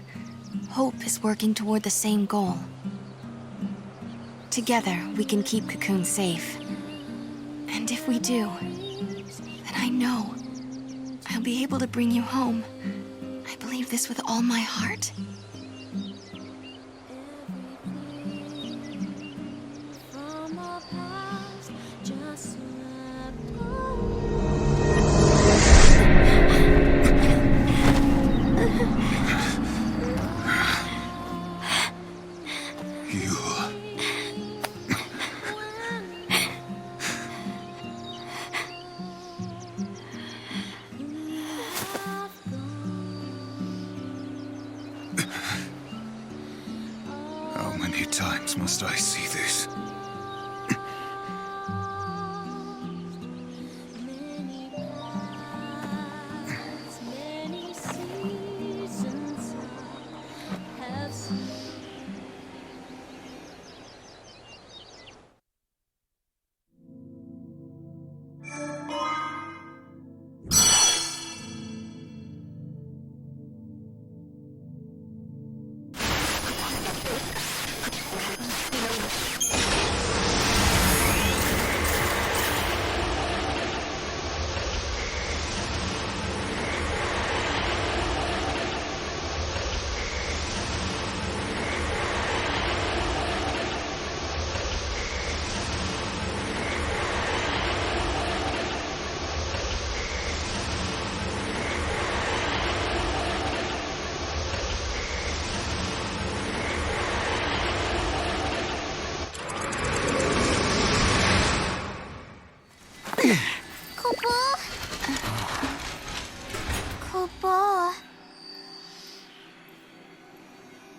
Speaker 8: Hope is working toward the same goal. Together, we can keep Cocoon safe. And if we do, then I know I'll be able to bring you home. I believe this with all my heart.
Speaker 13: From our past, just
Speaker 7: How many times must I see this?
Speaker 13: many seasons I have seen.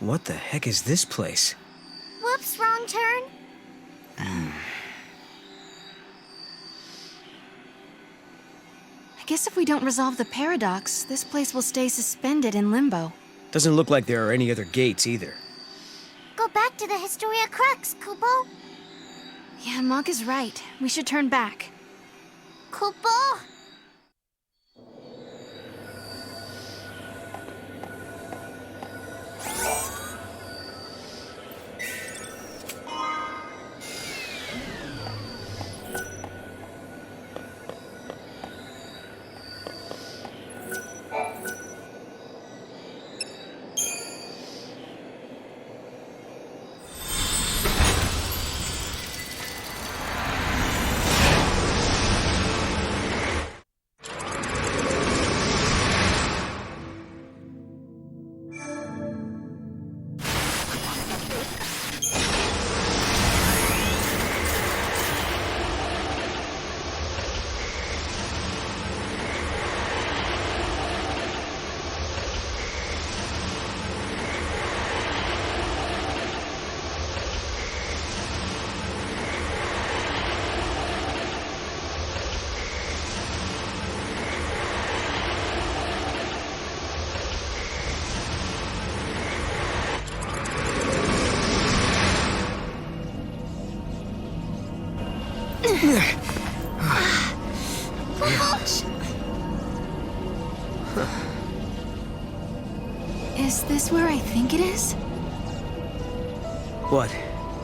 Speaker 3: What the heck is this place?
Speaker 12: Whoops, wrong turn.
Speaker 6: I guess if we don't resolve the paradox, this place will stay suspended in limbo.
Speaker 3: Doesn't look like there are any other gates either.
Speaker 12: Go back to the Historia Crux, Kupo.
Speaker 6: Yeah, Mog is right. We should turn back.
Speaker 12: Kupo!
Speaker 6: Is this where I think it is?
Speaker 3: What?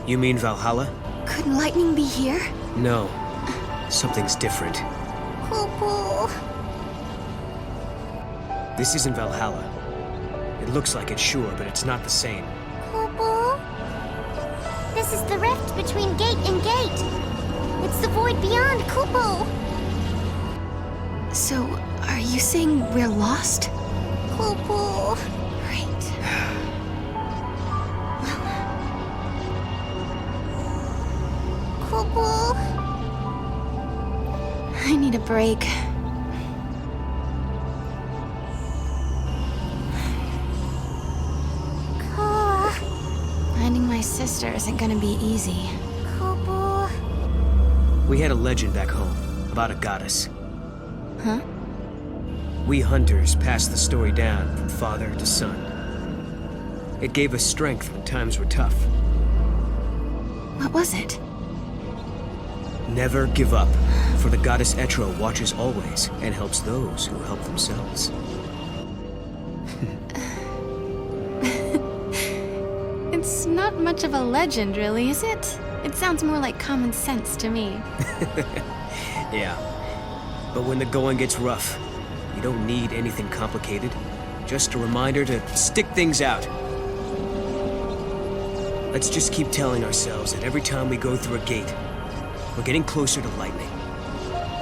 Speaker 3: You mean Valhalla?
Speaker 6: Could lightning be here?
Speaker 3: No. Something's different.
Speaker 12: Kupo.
Speaker 3: This isn't Valhalla. It looks like it, sure, but it's not the same.
Speaker 12: Kupo. This is the rift between gate and gate. It's the void beyond, Kupo.
Speaker 6: So, are you saying we're lost?
Speaker 12: Kupo.
Speaker 6: Right.
Speaker 12: Kupo.
Speaker 6: I need a break. Finding my sister isn't gonna be easy.
Speaker 12: Kupo.
Speaker 3: We had a legend back home about a goddess.
Speaker 6: Huh?
Speaker 3: We hunters passed the story down from father to son. It gave us strength when times were tough.
Speaker 6: What was it?
Speaker 3: Never give up, for the goddess Etro watches always and helps those who help themselves.
Speaker 6: It's not much of a legend, really, is it? It sounds more like common sense to me.
Speaker 3: Yeah. But when the going gets rough, you don't need anything complicated. Just a reminder to stick things out. Let's just keep telling ourselves that every time we go through a gate, we're getting closer to lightning.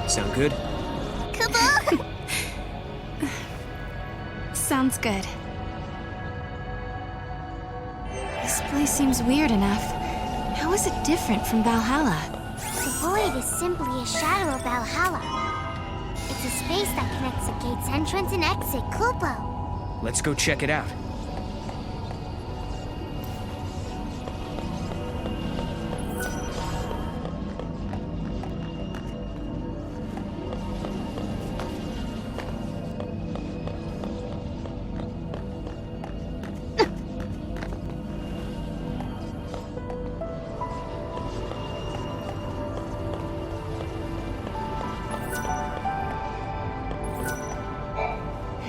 Speaker 3: Sound good?
Speaker 12: Kupo.
Speaker 6: Sounds good. This place seems weird enough. How is it different from Valhalla?
Speaker 12: The void is simply a shadow of Valhalla. It's a space that connects the gate's entrance and exit, Kupo.
Speaker 3: Let's go check it out.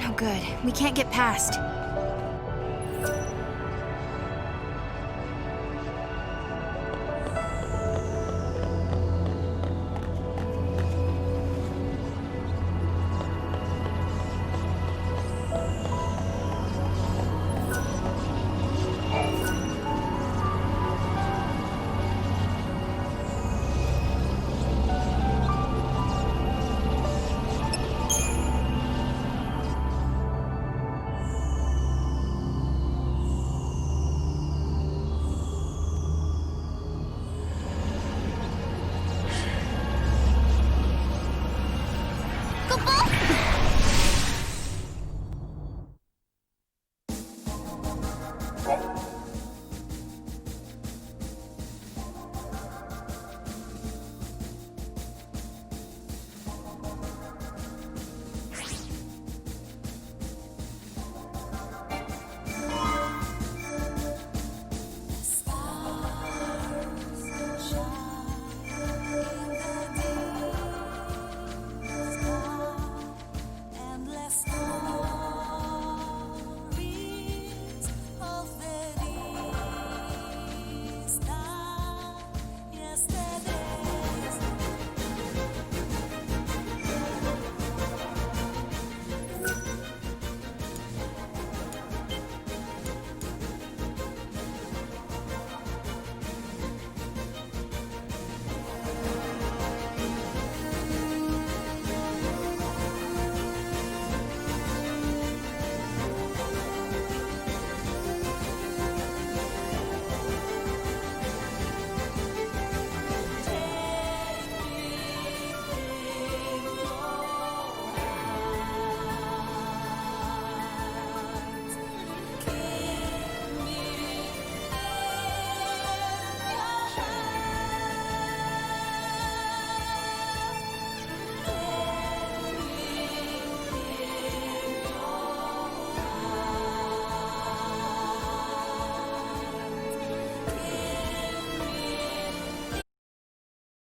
Speaker 6: No good. We can't get past.